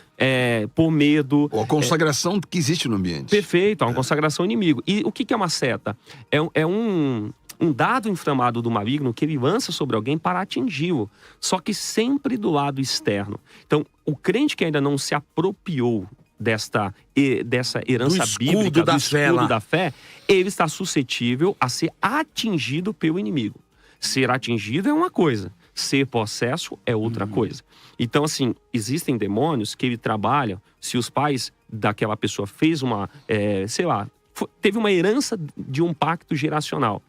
por medo... Ou a consagração que existe no ambiente. Perfeito, é uma consagração inimigo. E o que é uma seta? É um dado inflamado do maligno que ele lança sobre alguém para atingi-lo. Só que sempre do lado externo. Então, o crente que ainda não se apropriou dessa herança Do escudo bíblica, da do fé escudo lá. da fé, ele está suscetível a ser atingido pelo inimigo. Ser atingido é uma coisa, ser possesso é outra coisa. Então, assim, existem demônios que ele trabalha, se os pais daquela pessoa fez teve uma herança de um pacto geracional.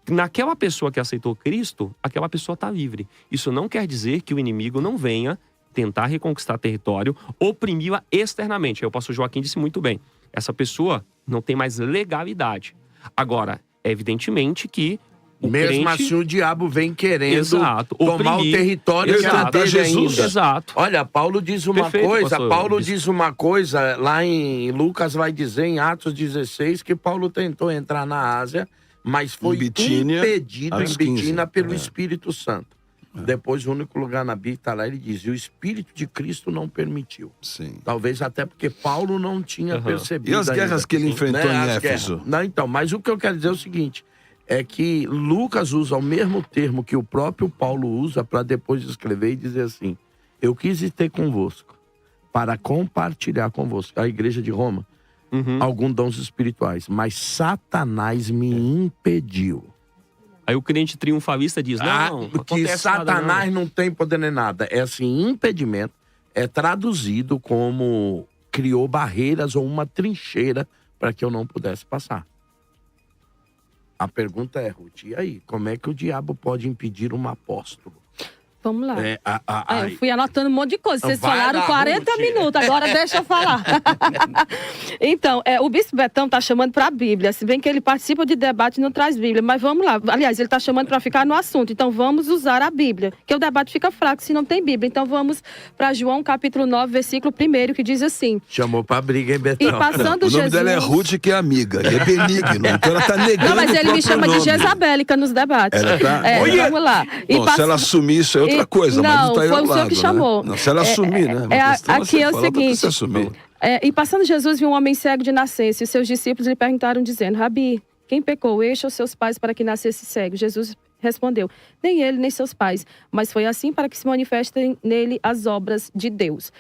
Naquela pessoa que aceitou Cristo, aquela pessoa está livre. Isso não quer dizer que o inimigo não venha tentar reconquistar território, oprimi-la externamente. Aí o pastor Joaquim disse muito bem, essa pessoa não tem mais legalidade. Agora, evidentemente que o Mesmo crente... assim, o diabo vem querendo Exato, tomar oprimir. o território que era Exato, dele Jesus. ainda. Exato. Olha, Paulo diz uma Perfeito, coisa, pastor. Paulo diz uma coisa, lá em Lucas vai dizer, em Atos 16, que Paulo tentou entrar na Ásia, mas foi Em Bitínia, impedido em Atos Bitínia 15, pelo Espírito Santo. Depois, o único lugar na Bíblia está lá, ele diz, e o Espírito de Cristo não permitiu. Sim. Talvez até porque Paulo não tinha percebido E as guerras ainda, que ele enfrentou em as Éfeso? guerras. Não, então, mas o que eu quero dizer é o seguinte, é que Lucas usa o mesmo termo que o próprio Paulo usa para depois escrever e dizer assim, eu quis ter convosco para compartilhar convosco, a igreja de Roma, alguns dons espirituais, mas Satanás me impediu. Aí o crente triunfalista diz, não que acontece nada, Satanás não tem poder nem nada. É assim, impedimento é traduzido como criou barreiras ou uma trincheira para que eu não pudesse passar. A pergunta é, Ruth, e aí? Como é que o diabo pode impedir um apóstolo? Vamos lá. É, Eu fui anotando um monte de coisa. Vocês Vai falaram lá, 40 Ruth. minutos, agora deixa eu falar. Então, o Bispo Betão está chamando para a Bíblia, se bem que ele participa de debate e não traz Bíblia, mas vamos lá. Aliás, ele está chamando para ficar no assunto, então vamos usar a Bíblia, que o debate fica fraco se não tem Bíblia. Então vamos para João capítulo 9, versículo 1, que diz assim: Chamou pra briga, hein, Betão? E passando O nome Jesus... dela é Ruth, que é amiga, e é benigno. Então ela tá negando. Não, mas o ele me próprio chama de nome. Jezabélica nos debates. Ela tá- Vamos lá. E Bom, se ela assumir isso é outra coisa, mas não, tá aí foi ao o senhor lado, que né? chamou. Não, se ela assumir, né? Aqui é o seguinte. Se assumir. E passando Jesus viu um homem cego de nascença, e os seus discípulos lhe perguntaram, dizendo: Rabi, quem pecou, este ou seus pais, para que nascesse cego? Jesus respondeu: nem ele, nem seus pais, mas foi assim para que se manifestem nele as obras de Deus.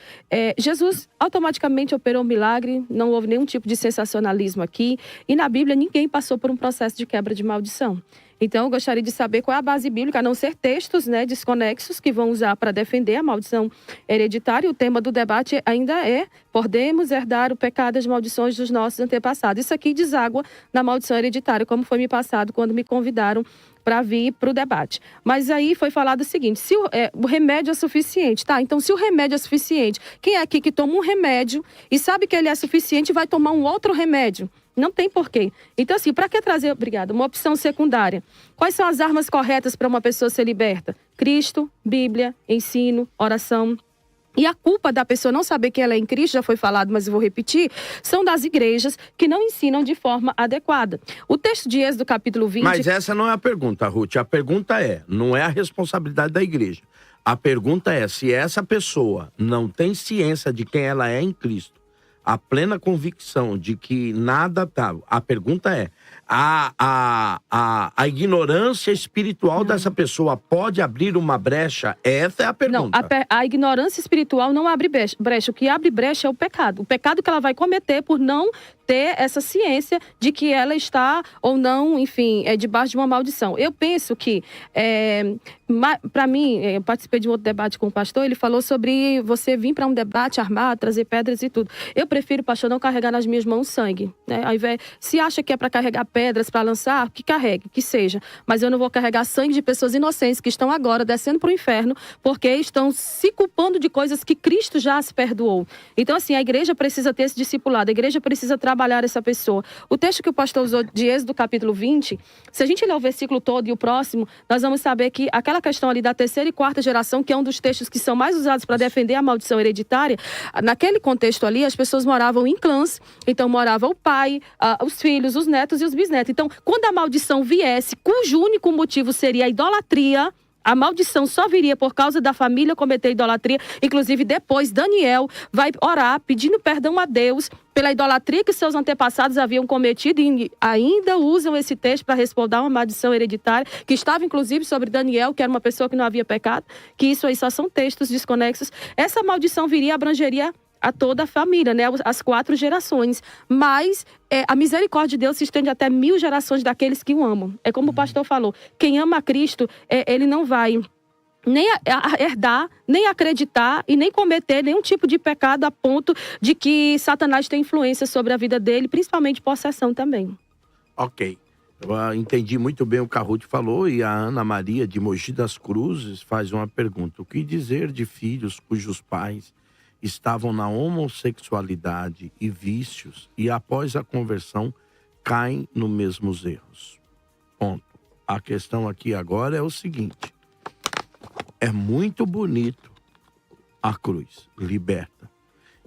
Jesus automaticamente operou um milagre, não houve nenhum tipo de sensacionalismo aqui, e na Bíblia ninguém passou por um processo de quebra de maldição. Então, eu gostaria de saber qual é a base bíblica, a não ser textos, desconexos que vão usar para defender a maldição hereditária. O tema do debate ainda é: podemos herdar o pecado e as maldições dos nossos antepassados. Isso aqui deságua na maldição hereditária, como foi me passado quando me convidaram para vir para o debate. Mas aí foi falado o seguinte: se o remédio é suficiente, tá? Então, se o remédio é suficiente, quem é aqui que toma um remédio e sabe que ele é suficiente e vai tomar um outro remédio? Não tem porquê. Então, assim, para que trazer, obrigada, uma opção secundária? Quais são as armas corretas para uma pessoa ser liberta? Cristo, Bíblia, ensino, oração. E a culpa da pessoa não saber que ela é em Cristo, já foi falado, mas eu vou repetir, são das igrejas que não ensinam de forma adequada. O texto de Êxodo, capítulo 20... Mas essa não é a pergunta, Ruth. A pergunta não é a responsabilidade da igreja. A pergunta é: se essa pessoa não tem ciência de quem ela é em Cristo, a plena convicção de que nada tá... A pergunta é: a ignorância espiritual dessa pessoa pode abrir uma brecha? Essa é a pergunta. Não, a ignorância espiritual não abre brecha. O que abre brecha é o pecado. O pecado que ela vai cometer por não ter essa ciência de que ela está ou não, enfim, debaixo de uma maldição. Eu penso que, para mim, eu participei de um outro debate com o pastor, ele falou sobre você vir para um debate armado, trazer pedras e tudo. Eu prefiro, pastor, não carregar nas minhas mãos sangue, né? Ao invés, se acha que é para carregar pedras para lançar, que carregue, que seja. Mas eu não vou carregar sangue de pessoas inocentes que estão agora descendo para o inferno porque estão se culpando de coisas que Cristo já se perdoou. Então, assim, a igreja precisa ter esse discipulado, a igreja precisa trabalhar essa pessoa. O texto que o pastor usou de Êxodo, capítulo 20, se a gente ler o versículo todo e o próximo, nós vamos saber que aquela questão ali da terceira e quarta geração, que é um dos textos que são mais usados para defender a maldição hereditária, naquele contexto ali, as pessoas moravam em clãs, então morava o pai, os filhos, os netos e os bisnetos. Então, quando a maldição viesse, cujo único motivo seria a idolatria, a maldição só viria por causa da família cometer idolatria. Inclusive, depois, Daniel vai orar pedindo perdão a Deus pela idolatria que seus antepassados haviam cometido, e ainda usam esse texto para responder uma maldição hereditária, que estava, inclusive, sobre Daniel, que era uma pessoa que não havia pecado, que isso aí só são textos desconexos. Essa maldição viria, abrangeria a toda a família, né? As 4 gerações. Mas a misericórdia de Deus se estende até 1000 gerações daqueles que o amam. É como o pastor falou: quem ama a Cristo, ele não vai nem herdar, nem acreditar e nem cometer nenhum tipo de pecado a ponto de que Satanás tem influência sobre a vida dele, principalmente possessão também. Ok. Eu entendi muito bem o que a Ruth falou, e a Ana Maria de Mogi das Cruzes faz uma pergunta: o que dizer de filhos cujos pais estavam na homossexualidade e vícios e após a conversão caem nos mesmos erros? Ponto. A questão aqui agora é o seguinte: é muito bonito a cruz, liberta.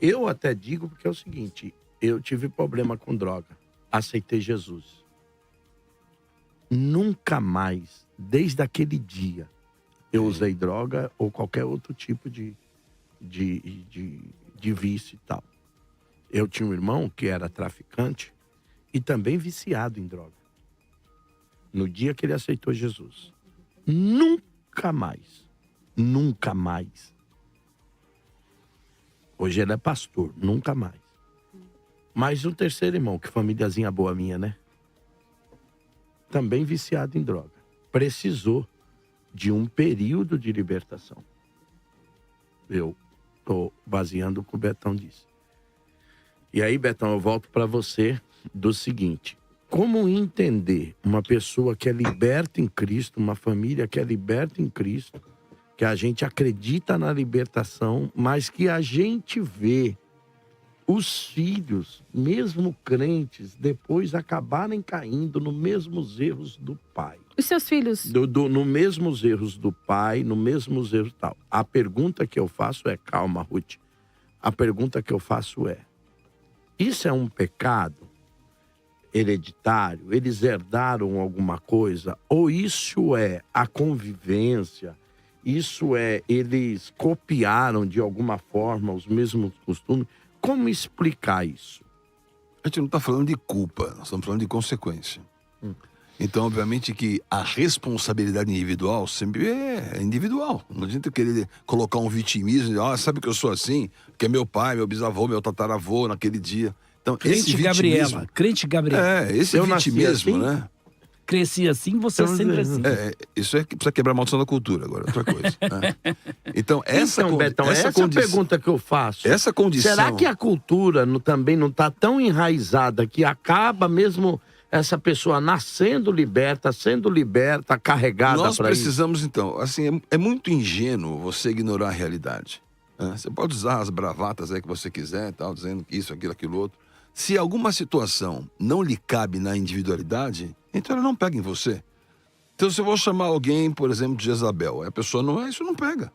Eu até digo porque é o seguinte: eu tive problema com droga, aceitei Jesus. Nunca mais, desde aquele dia, eu usei droga ou qualquer outro tipo de vício e tal. Eu tinha um irmão que era traficante e também viciado em droga. No dia que ele aceitou Jesus, nunca mais. Hoje ele é pastor, nunca mais. Mas um terceiro irmão, que famíliazinha boa minha, né? Também viciado em droga. Precisou de um período de libertação. Eu estou baseando o que o Betão disse. E aí, Betão, eu volto para você do seguinte: como entender uma pessoa que é liberta em Cristo, uma família que é liberta em Cristo, que a gente acredita na libertação, mas que a gente vê os filhos, mesmo crentes, depois acabarem caindo nos mesmos erros do pai. Os seus filhos? No mesmos erros do pai, no mesmos erros tal. A pergunta que eu faço é, calma, Ruth. A pergunta que eu faço é, isso é um pecado hereditário? Eles herdaram alguma coisa? Ou isso é a convivência? Isso é, eles copiaram de alguma forma os mesmos costumes? Como explicar isso? A gente não está falando de culpa, nós estamos falando de consequência. Então, obviamente que a responsabilidade individual sempre é individual. Não adianta querer colocar um vitimismo, sabe que eu sou assim, porque é meu pai, meu bisavô, meu tataravô naquele dia. Então, esse vitimismo... Crente Gabriela. Esse vitimismo, né? Cresci assim, você sempre assim. Isso é que precisa quebrar a maldição da cultura agora, outra coisa. Né? Então, Betão, essa é a pergunta que eu faço. Essa condição... Será que a cultura também não está tão enraizada que acaba mesmo essa pessoa nascendo liberta, sendo liberta, carregada para isso? Nós precisamos, então, assim, é muito ingênuo você ignorar a realidade. Né? Você pode usar as bravatas aí que você quiser, tal, dizendo que isso, aquilo, outro. Se alguma situação não lhe cabe na individualidade, então ela não pega em você. Então, se eu vou chamar alguém, por exemplo, de Jezabel, a pessoa não é, isso não pega.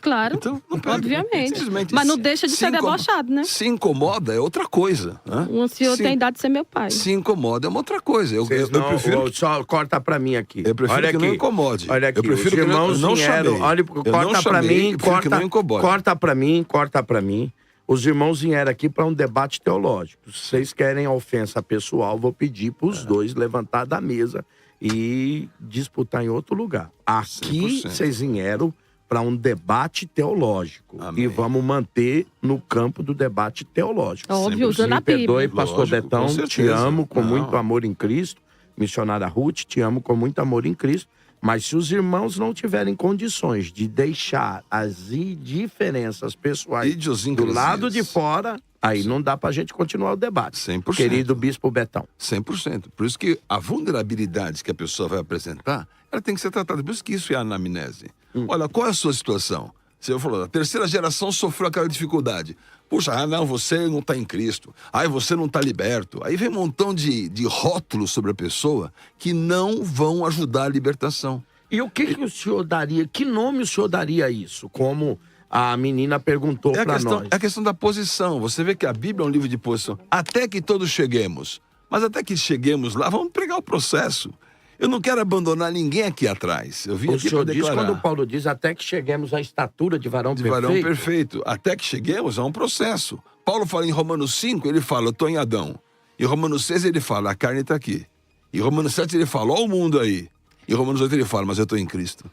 Claro, então, não pega. obviamente. Mas não deixa de ser debochado, né? Se incomoda é outra coisa. Né? O senhor tem idade de ser meu pai. Se incomoda é uma outra coisa. Eu prefiro... Só corta pra mim aqui. Eu prefiro que não incomode. Olha aqui, eu prefiro os irmãos que não vieram... Olha, corta pra mim, corta pra mim. Os irmãos vieram aqui para um debate teológico. Se vocês querem ofensa pessoal, vou pedir para os dois levantar da mesa e disputar em outro lugar. Aqui 100%. Vocês vieram para um debate teológico. Amém. E vamos manter no campo do debate teológico. Óbvio, usando a Bíblia. Me perdoe, pastor Betão, te amo com muito amor em Cristo. Missionária Ruth, te amo com muito amor em Cristo. Mas se os irmãos não tiverem condições de deixar as diferenças pessoais do lado de fora, aí não dá pra gente continuar o debate. 100%. Querido Bispo Betão. 100%. Por isso que a vulnerabilidade que a pessoa vai apresentar, ela tem que ser tratada. Por isso que isso é a anamnese. Olha, qual é a sua situação? Você falou, a terceira geração sofreu aquela dificuldade. Puxa, não, você não está em Cristo. Você não está liberto. Aí vem um montão de rótulos sobre a pessoa que não vão ajudar a libertação. E o que o senhor daria, que nome o senhor daria a isso? Como a menina perguntou para nós. É a questão da posição. Você vê que a Bíblia é um livro de posição. Até que todos cheguemos. Mas até que cheguemos lá, vamos pregar o processo. Eu não quero abandonar ninguém aqui atrás. Eu vim aqui para declarar. Diz, quando Paulo diz, até que cheguemos à estatura de varão perfeito. De varão perfeito. Até que cheguemos a um processo. Paulo fala em Romanos 5, ele fala, eu estou em Adão. Em Romanos 6 ele fala, a carne está aqui. Em Romanos 7 ele fala, ó o mundo aí. Em Romanos 8 ele fala, mas eu estou em Cristo.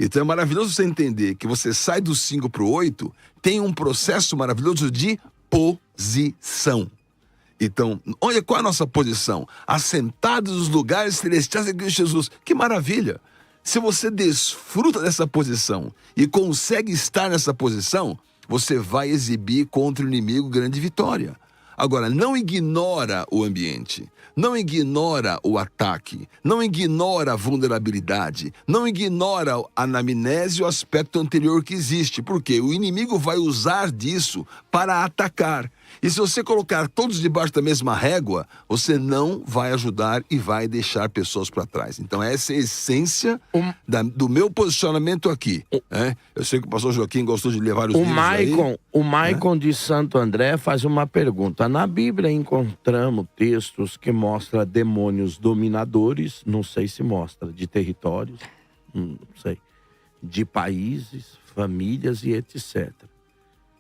Então é maravilhoso você entender que você sai do 5 para o 8, tem um processo maravilhoso de posição. Então, olha qual é a nossa posição. Assentados nos lugares celestiais em Cristo Jesus. Que maravilha! Se você desfruta dessa posição e consegue estar nessa posição, você vai exibir contra o inimigo grande vitória. Agora, não ignora o ambiente, não ignora o ataque, não ignora a vulnerabilidade, não ignora a anamnese, o aspecto anterior que existe, porque o inimigo vai usar disso para atacar. E se você colocar todos debaixo da mesma régua, você não vai ajudar e vai deixar pessoas para trás. Então essa é a essência do meu posicionamento aqui. Eu sei que o pastor Joaquim gostou de levar os livros aí. O Maicon de Santo André faz uma pergunta. Na Bíblia encontramos textos que mostram demônios dominadores, não sei se mostra, de territórios, não sei, de países, famílias e etc.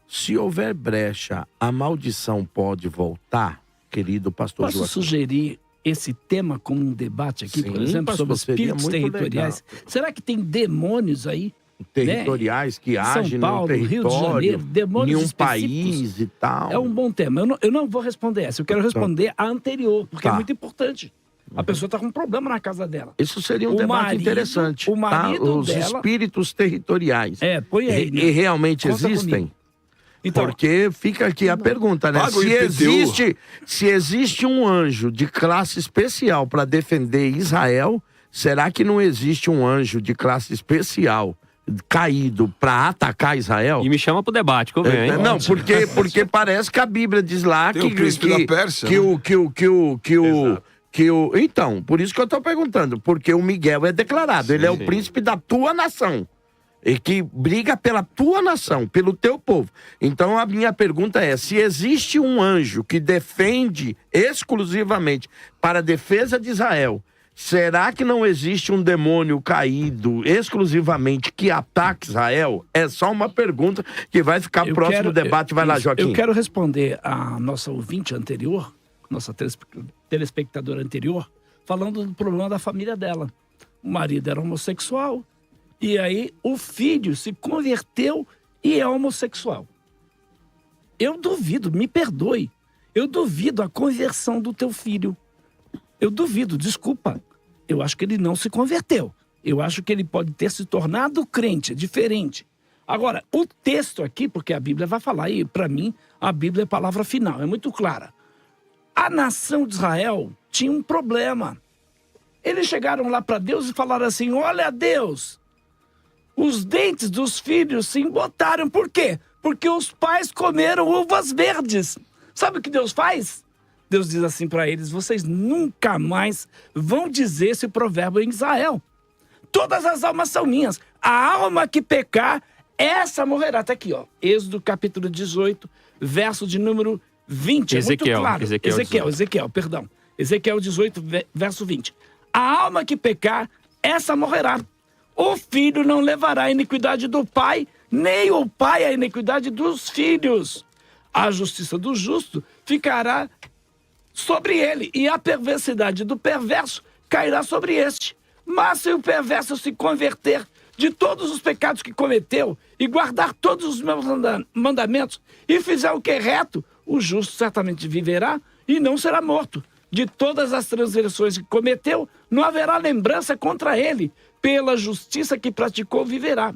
Se houver brecha, a maldição pode voltar, querido pastor Joaquim? Posso sugerir esse tema como um debate aqui, por exemplo, sobre espíritos territoriais? Legal. Será que tem demônios aí? Territoriais que agem Paulo, no território, Rio de Janeiro, demônios em um país e tal. É um bom tema. Eu não vou responder essa, eu quero responder a anterior, porque é muito importante. A pessoa está com um problema na casa dela. Isso seria um debate interessante. O marido Os espíritos territoriais. Põe aí. E realmente Conta existem? Comigo. Então, porque fica aqui a pergunta, né? Se existe um anjo de classe especial para defender Israel, será que não existe um anjo de classe especial caído para atacar Israel? E me chama pro debate, que eu venho, hein? Não, porque parece que a Bíblia diz lá Tem o príncipe da Pérsia, Então, por isso que eu tô perguntando, porque o Miguel é declarado, ele é o príncipe da tua nação. E que briga pela tua nação, pelo teu povo. Então a minha pergunta é, se existe um anjo que defende exclusivamente para a defesa de Israel, será que não existe um demônio caído exclusivamente que ataque Israel? É só uma pergunta que vai ficar próximo do debate. Vai lá, Joaquim. Eu quero responder a nossa ouvinte anterior, nossa telespectadora anterior, falando do problema da família dela. O marido era homossexual, e aí o filho se converteu e é homossexual. Eu duvido, me perdoe, eu duvido a conversão do teu filho. Eu duvido, desculpa. Eu acho que ele não se converteu. Eu acho que ele pode ter se tornado crente, diferente. Agora, o texto aqui, porque a Bíblia vai falar, e para mim, a Bíblia é a palavra final, é muito clara. A nação de Israel tinha um problema. Eles chegaram lá para Deus e falaram assim, olha Deus, os dentes dos filhos se embotaram. Por quê? Porque os pais comeram uvas verdes. Sabe o que Deus faz? Deus diz assim para eles, vocês nunca mais vão dizer esse provérbio em Israel. Todas as almas são minhas. A alma que pecar, essa morrerá. Está aqui, ó. Êxodo capítulo 18, verso de número 20. Ezequiel, é muito claro. Ezequiel 18, verso 20. A alma que pecar, essa morrerá. O filho não levará a iniquidade do pai, nem o pai a iniquidade dos filhos. A justiça do justo ficará sobre ele, e a perversidade do perverso cairá sobre este. Mas se o perverso se converter de todos os pecados que cometeu e guardar todos os meus mandamentos e fizer o que é reto, o justo certamente viverá e não será morto. De todas as transgressões que cometeu, não haverá lembrança contra ele. Pela justiça que praticou, viverá.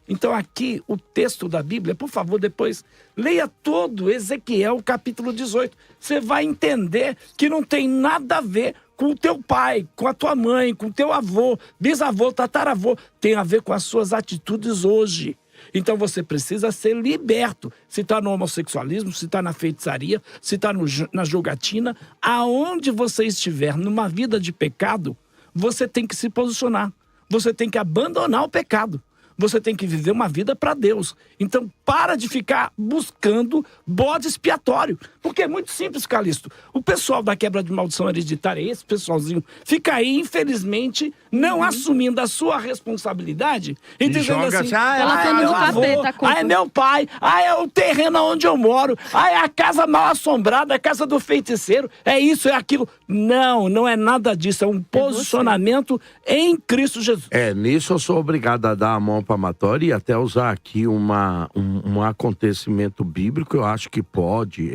Então aqui, o texto da Bíblia, por favor, depois, leia todo Ezequiel, capítulo 18. Você vai entender que não tem nada a ver com o teu pai, com a tua mãe, com o teu avô, bisavô, tataravô. Tem a ver com as suas atitudes hoje. Então você precisa ser liberto. Se está no homossexualismo, se está na feitiçaria, se está na jogatina, aonde você estiver numa vida de pecado, você tem que se posicionar. Você tem que abandonar o pecado. Você tem que viver uma vida para Deus. Então, para de ficar buscando bode expiatório. Porque é muito simples, Calixto. O pessoal da quebra de maldição hereditária, esse pessoalzinho, fica aí, infelizmente, não assumindo a sua responsabilidade. E dizendo assim, é meu avô, é meu pai, é o terreno onde eu moro, é a casa mal assombrada, é a casa do feiticeiro, é isso, é aquilo. Não, não é nada disso. É um posicionamento em Cristo Jesus. Nisso eu sou obrigado a dar a mão palmatória e até usar aqui um acontecimento bíblico. Eu acho que pode,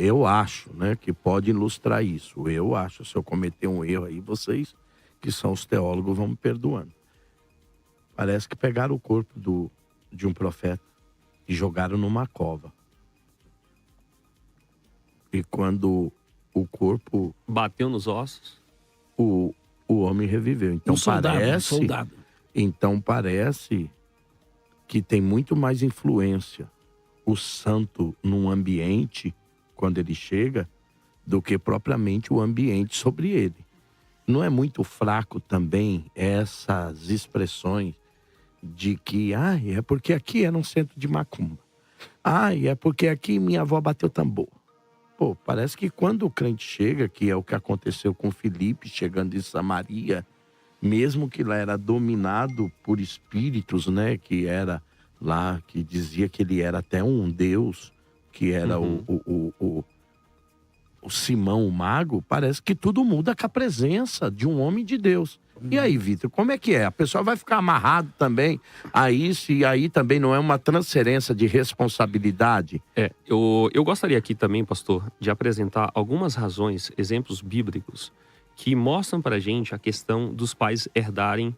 que pode ilustrar isso. Eu acho, se eu cometer um erro aí, vocês que são os teólogos vão me perdoando. Parece que pegaram o corpo de um profeta e jogaram numa cova. E quando o corpo bateu nos ossos, o homem reviveu. Então Então parece que tem muito mais influência o santo num ambiente, quando ele chega, do que propriamente o ambiente sobre ele. Não é muito fraco também essas expressões de que, é porque aqui era um centro de macumba. É porque aqui minha avó bateu tambor. Pô, parece que quando o crente chega, que é o que aconteceu com Filipe, chegando em Samaria, mesmo que lá era dominado por espíritos, né, que era lá, que dizia que ele era até um deus, que era o Simão, o mago, parece que tudo muda com a presença de um homem de Deus. E aí, Vitor, como é que é? A pessoa vai ficar amarrado também a isso, e aí também não é uma transferência de responsabilidade? Eu gostaria aqui também, pastor, de apresentar algumas razões, exemplos bíblicos, que mostram pra gente a questão dos pais herdarem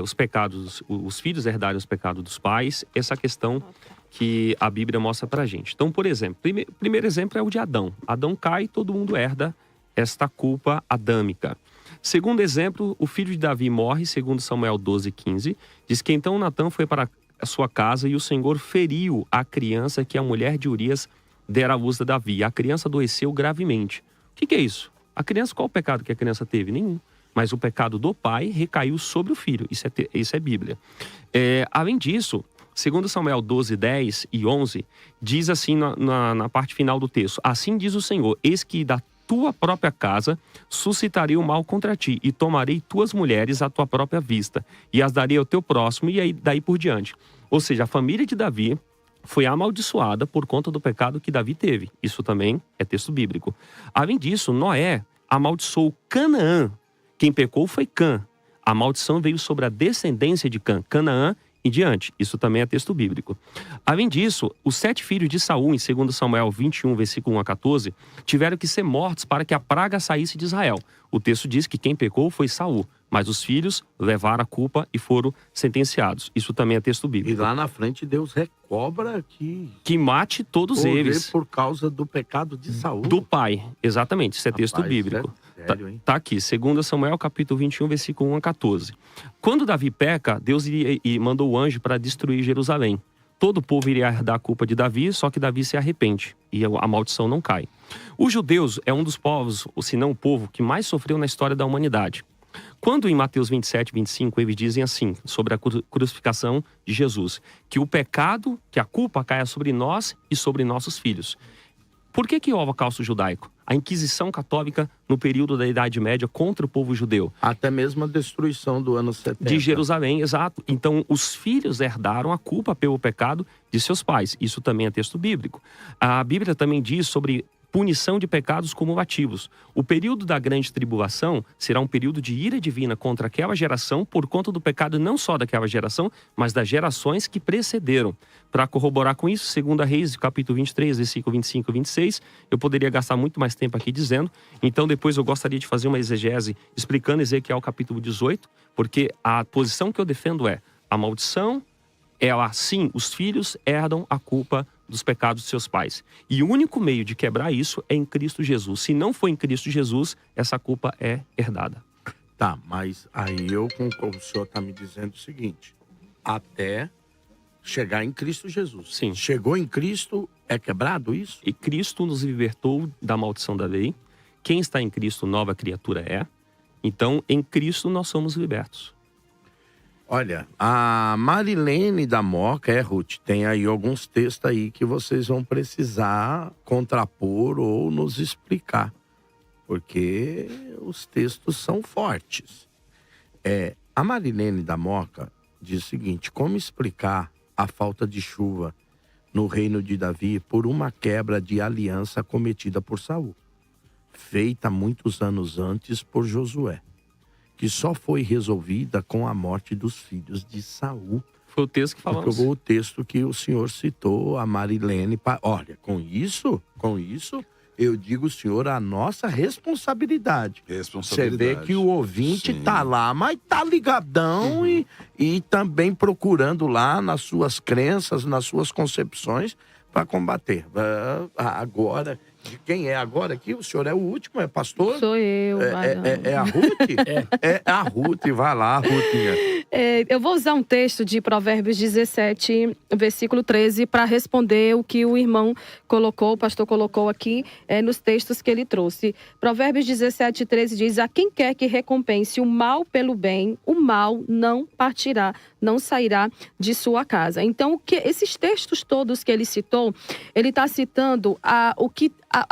os pecados, os filhos herdarem os pecados dos pais, essa questão que a Bíblia mostra pra gente. Então, por exemplo, primeiro exemplo é o de Adão. Adão cai e todo mundo herda esta culpa adâmica. Segundo exemplo, o filho de Davi morre, segundo Samuel 12:15. Diz que então Natã foi para a sua casa, e o Senhor feriu a criança que a mulher de Urias dera à luz a Davi. A criança adoeceu gravemente. O que é isso? A criança, qual o pecado que a criança teve? Nenhum. Mas o pecado do pai recaiu sobre o filho. Isso é Bíblia. Além disso, segundo Samuel 12, 10 e 11, diz assim na parte final do texto: assim diz o Senhor, eis que da tua própria casa suscitarei o mal contra ti, e tomarei tuas mulheres à tua própria vista, e as darei ao teu próximo, e aí daí por diante. Ou seja, a família de Davi foi amaldiçoada por conta do pecado que Davi teve. Isso também é texto bíblico. Além disso, Noé amaldiçoou Canaã. Quem pecou foi Cã. A maldição veio sobre a descendência de Cã, Canaã e diante. Isso também é texto bíblico. Além disso, os 7 filhos de Saul, em 2 Samuel 21, versículo 1 a 14, tiveram que ser mortos para que a praga saísse de Israel. O texto diz que quem pecou foi Saul, mas os filhos levaram a culpa e foram sentenciados. Isso também é texto E bíblico. lá na frente Deus recobra Que mate todos poder eles. por causa do pecado de Saul. Do pai, exatamente, isso é texto Rapaz, bíblico. é sério, hein? Tá aqui, 2 Samuel capítulo 21, versículo 1 a 14. Quando Davi peca, Deus mandou o anjo para destruir Jerusalém. Todo o povo iria herdar a culpa de Davi, só que Davi se arrepende e a maldição não cai. Os judeus é um dos povos, ou se não o povo, que mais sofreu na história da humanidade. Quando em Mateus 27, 25, eles dizem assim, sobre a crucificação de Jesus, que o pecado, que a culpa caia sobre nós e sobre nossos filhos. Por que o holocausto judaico? A Inquisição Católica, no período da Idade Média, contra o povo judeu. Até mesmo a destruição do ano 70. De Jerusalém, exato. Então, os filhos herdaram a culpa pelo pecado de seus pais. Isso também é texto bíblico. A Bíblia também diz sobre punição de pecados cumulativos. O período da grande tribulação será um período de ira divina contra aquela geração por conta do pecado não só daquela geração, mas das gerações que precederam. Para corroborar com isso, 2 Reis, capítulo 23, versículo 25 e 26, eu poderia gastar muito mais tempo aqui dizendo. Então, depois eu gostaria de fazer uma exegese explicando Ezequiel capítulo 18, porque a posição que eu defendo é a maldição, sim, os filhos herdam a culpa dos pecados de seus pais. E o único meio de quebrar isso é em Cristo Jesus. Se não for em Cristo Jesus, essa culpa é herdada. Tá, mas aí o senhor está me dizendo o seguinte: até chegar em Cristo Jesus. Sim. Chegou em Cristo, é quebrado isso? E Cristo nos libertou da maldição da lei. Quem está em Cristo, nova criatura é. Então, em Cristo nós somos libertos. Olha, a Marilene da Moca, Ruth, tem aí alguns textos aí que vocês vão precisar contrapor ou nos explicar, porque os textos são fortes. A Marilene da Moca diz o seguinte: como explicar a falta de chuva no reino de Davi por uma quebra de aliança cometida por Saul, feita muitos anos antes por Josué, que só foi resolvida com a morte dos filhos de Saul? Foi o texto que falamos. O texto que o senhor citou, a Marilene. Olha, com isso, eu digo, senhor, a nossa responsabilidade. Você vê que o ouvinte tá lá, mas tá ligadão e também procurando lá nas suas crenças, nas suas concepções, para combater. Agora, de quem é agora aqui? O senhor é o último, é pastor? Sou eu. É a Ruth? É a Ruth, vai lá, Ruth. Eu vou usar um texto de Provérbios 17, versículo 13, para responder o que o irmão colocou, o pastor colocou aqui, nos textos que ele trouxe. Provérbios 17, 13 diz: a quem quer que recompense o mal pelo bem, o mal não partirá, não sairá de sua casa. Então, esses textos todos que ele citou, ele está citando a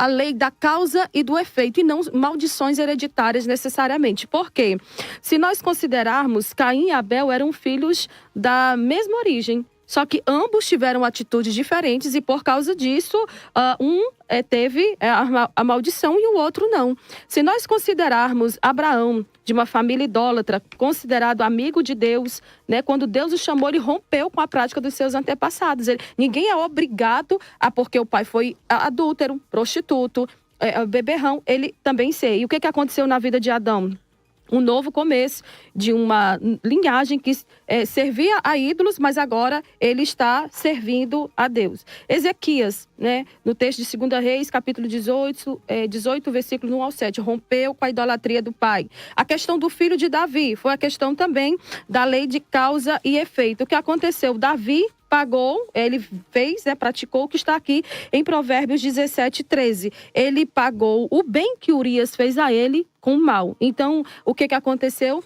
lei da causa e do efeito, e não maldições hereditárias necessariamente. Por quê? Se nós considerarmos, Caim e Abel eram filhos da mesma origem, só que ambos tiveram atitudes diferentes e por causa disso, teve a maldição e o outro não. Se nós considerarmos Abraão, de uma família idólatra, considerado amigo de Deus, né? Quando Deus o chamou, ele rompeu com a prática dos seus antepassados. Ninguém é obrigado porque o pai foi adúltero, prostituto, beberrão, ele também ser. E o que aconteceu na vida de Adão? um novo começo de uma linhagem que servia a ídolos, mas agora ele está servindo a Deus. Ezequias, né, no texto de 2 Reis, capítulo 18, versículo 1 ao 7, rompeu com a idolatria do pai. A questão do filho de Davi foi a questão também da lei de causa e efeito. O que aconteceu? Davi pagou, ele fez, praticou o que está aqui em Provérbios 17, 13. Ele pagou o bem que Urias fez a ele com o mal. Então, o que aconteceu?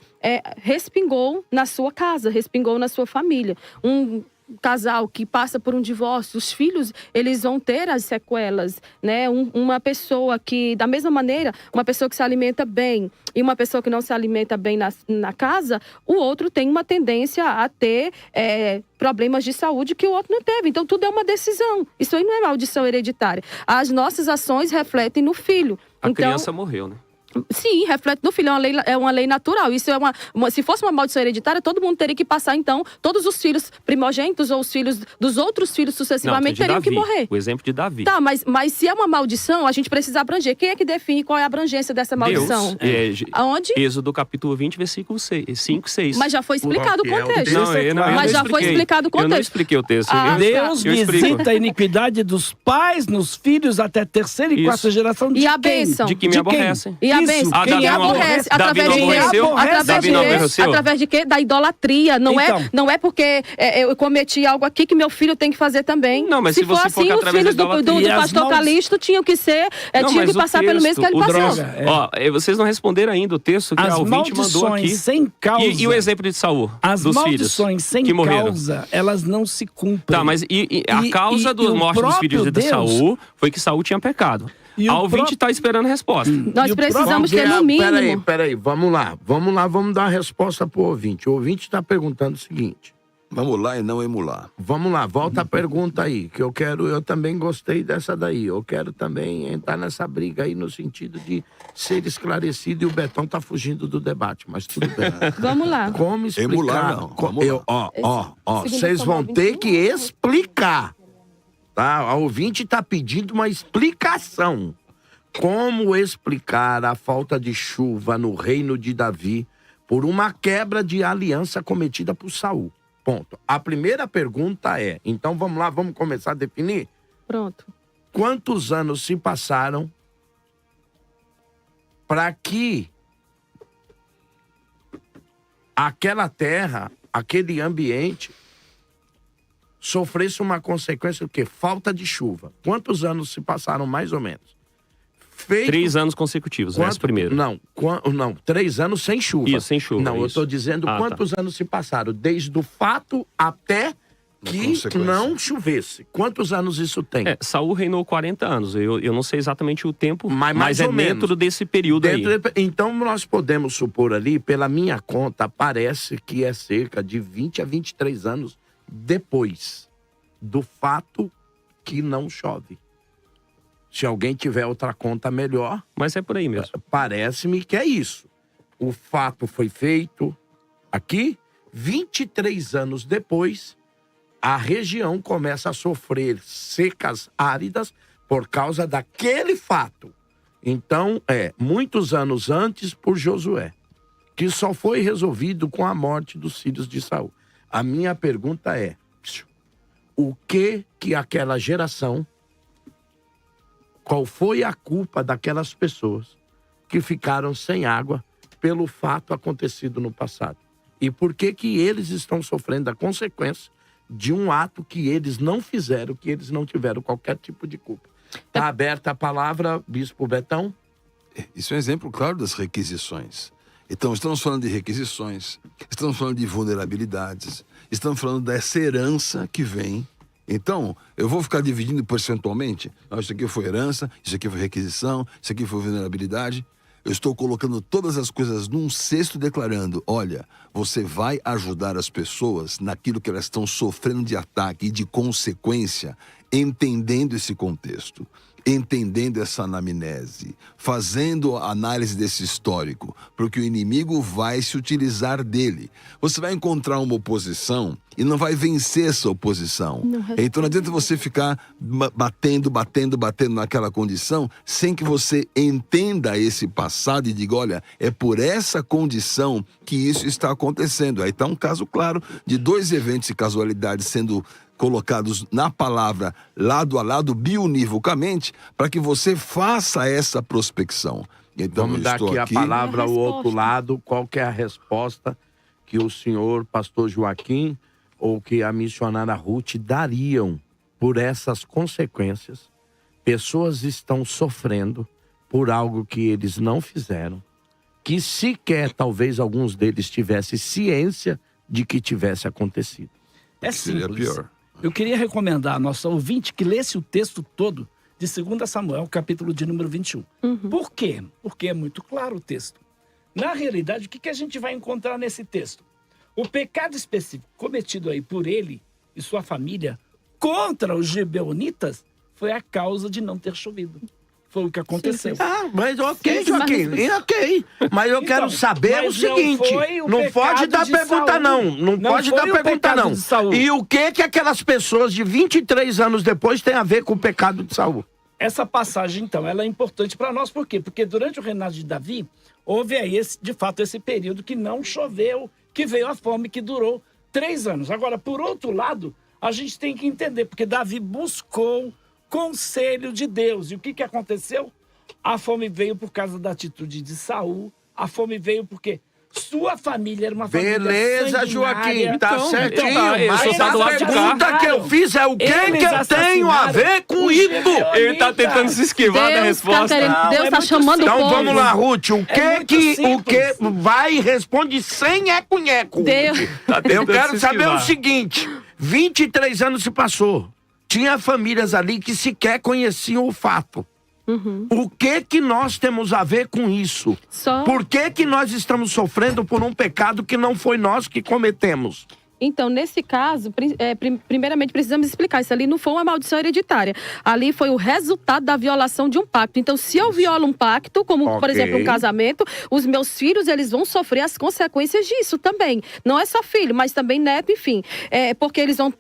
Respingou na sua casa, respingou na sua família. Um casal que passa por um divórcio, os filhos, eles vão ter as sequelas, né? Uma pessoa que, da mesma maneira, uma pessoa que se alimenta bem e uma pessoa que não se alimenta bem na casa, o outro tem uma tendência a ter problemas de saúde que o outro não teve. Então, tudo é uma decisão. Isso aí não é maldição hereditária. As nossas ações refletem no filho. A criança morreu, né? Sim, reflete no filho, é uma lei natural. Isso se fosse uma maldição hereditária, todo mundo teria que passar, então, todos os filhos primogênitos ou os filhos dos outros filhos sucessivamente teriam que morrer. O exemplo de Davi. Tá, mas se é uma maldição, a gente precisa abranger. Quem é que define qual é a abrangência dessa maldição? Deus. Aonde? Êxodo capítulo 20, versículo 5, 6. Mas já foi explicado o contexto. Mas já foi explicado o contexto. Eu não expliquei o texto. Deus visita a iniquidade dos pais nos filhos até terceira e quarta geração de e a bênção? De que me aborrecem. E a bênção? Quem aborrece? Através de quê? Através de quê? Da idolatria. Não é porque eu cometi algo aqui que meu filho tem que fazer também. Não, mas se for assim, os filhos do pastor Calixto tinham que ser, tinham que passar pelo mesmo que ele passou. Vocês não responderam ainda o texto que o 20 mandou aqui. Sem causa. E o exemplo de Saul, dos filhos maldições sem que morreram. Causa, elas não se cumprem. Tá, mas a causa da morte dos filhos de Saul foi que Saul tinha pecado. A ouvinte está esperando a resposta. Nós precisamos ter no mínimo. Peraí, vamos lá, vamos dar a resposta pro ouvinte. O ouvinte está perguntando o seguinte. Vamos lá e não emular. Vamos lá, volta a pergunta aí, que eu também gostei dessa daí. Eu quero também entrar nessa briga aí no sentido de ser esclarecido e o Betão tá fugindo do debate, mas tudo bem. Vamos lá. Como explicar? Emular não. Vocês vão ter que explicar. Tá? A ouvinte está pedindo uma explicação. Como explicar a falta de chuva no reino de Davi por uma quebra de aliança cometida por Saul? Ponto. A primeira pergunta é, então vamos lá, vamos começar a definir? Pronto. Quantos anos se passaram para que aquela terra, aquele ambiente sofresse uma consequência do quê? Falta de chuva. Quantos anos se passaram, mais ou menos? 3 anos consecutivos, né? Primeiro. Não, 3 anos sem chuva. Isso, sem chuva. Não, eu estou dizendo quantos anos se passaram, desde o fato até que não chovesse. Quantos anos isso tem? Saul reinou 40 anos. Eu não sei exatamente o tempo, mas é dentro desse período aí. Então nós podemos supor ali, pela minha conta, parece que é cerca de 20 a 23 anos depois do fato que não chove. Se alguém tiver outra conta melhor... Mas é por aí mesmo. Parece-me que é isso. O fato foi feito aqui, 23 anos depois, a região começa a sofrer secas áridas por causa daquele fato. Então, muitos anos antes por Josué, que só foi resolvido com a morte dos filhos de Saul. A minha pergunta é, o que aquela geração, qual foi a culpa daquelas pessoas que ficaram sem água pelo fato acontecido no passado? E por que eles estão sofrendo a consequência de um ato que eles não fizeram, que eles não tiveram qualquer tipo de culpa? Está aberta a palavra, Bispo Betão? Isso é um exemplo claro das requisições. Então, estamos falando de requisições, estamos falando de vulnerabilidades, estamos falando dessa herança que vem. Então, eu vou ficar dividindo percentualmente. Isso aqui foi herança, isso aqui foi requisição, isso aqui foi vulnerabilidade. Eu estou colocando todas as coisas num cesto declarando, olha, você vai ajudar as pessoas naquilo que elas estão sofrendo de ataque e de consequência, entendendo esse contexto. entendendo essa anamnese, fazendo a análise desse histórico, porque o inimigo vai se utilizar dele. Você vai encontrar uma oposição e não vai vencer essa oposição. Então não adianta você ficar batendo naquela condição sem que você entenda esse passado e diga, olha, é por essa condição que isso está acontecendo. Aí está um caso claro de 2 eventos e casualidades sendo colocados na palavra lado a lado, biunivocamente, para que você faça essa prospecção. Então, vamos dar aqui a palavra ao outro lado. Qual que é a resposta que o senhor, pastor Joaquim, ou que a missionária Ruth dariam por essas consequências? Pessoas estão sofrendo por algo que eles não fizeram, que sequer, talvez, alguns deles tivessem ciência de que tivesse acontecido. É simples. Pior. Eu queria recomendar a nossa ouvinte que lesse o texto todo de 2 Samuel, capítulo de número 21. Por quê? Porque é muito claro o texto. Na realidade, o que a gente vai encontrar nesse texto? O pecado específico cometido aí por ele e sua família contra os gibeonitas foi a causa de não ter chovido. Foi o que aconteceu. Mas ok, Joaquim, ok. Mas eu quero saber o seguinte, não pode dar pergunta não. Não pode dar pergunta não. E o que aquelas pessoas de 23 anos depois têm a ver com o pecado de Saul? Essa passagem, então, ela é importante para nós. Por quê? Porque durante o reinado de Davi, houve aí, de fato, esse período que não choveu, que veio a fome, que durou 3 anos. Agora, por outro lado, a gente tem que entender, porque Davi buscou conselho de Deus. E o que aconteceu? A fome veio por causa da atitude de Saul. A fome veio porque sua família era uma família beleza, Joaquim, tá certinho. Mas tá a pergunta que eu fiz é o que eu tenho a ver com isso? Ele tá tentando se esquivar da resposta. Deus tá chamando o povo. Então vamos lá, Ruth. O que vai responde sem eco-nheco. Eu quero saber o seguinte. 23 anos se passou. Tinha famílias ali que sequer conheciam o fato. O que nós temos a ver com isso? Por que nós estamos sofrendo por um pecado que não foi nós que cometemos? Então, nesse caso, primeiramente precisamos explicar. Isso ali não foi uma maldição hereditária. Ali foi o resultado da violação de um pacto. Então, se eu violo um pacto, como, por exemplo, um casamento, os meus filhos, eles vão sofrer as consequências disso também. Não é só filho, mas também neto, enfim. Porque eles vão...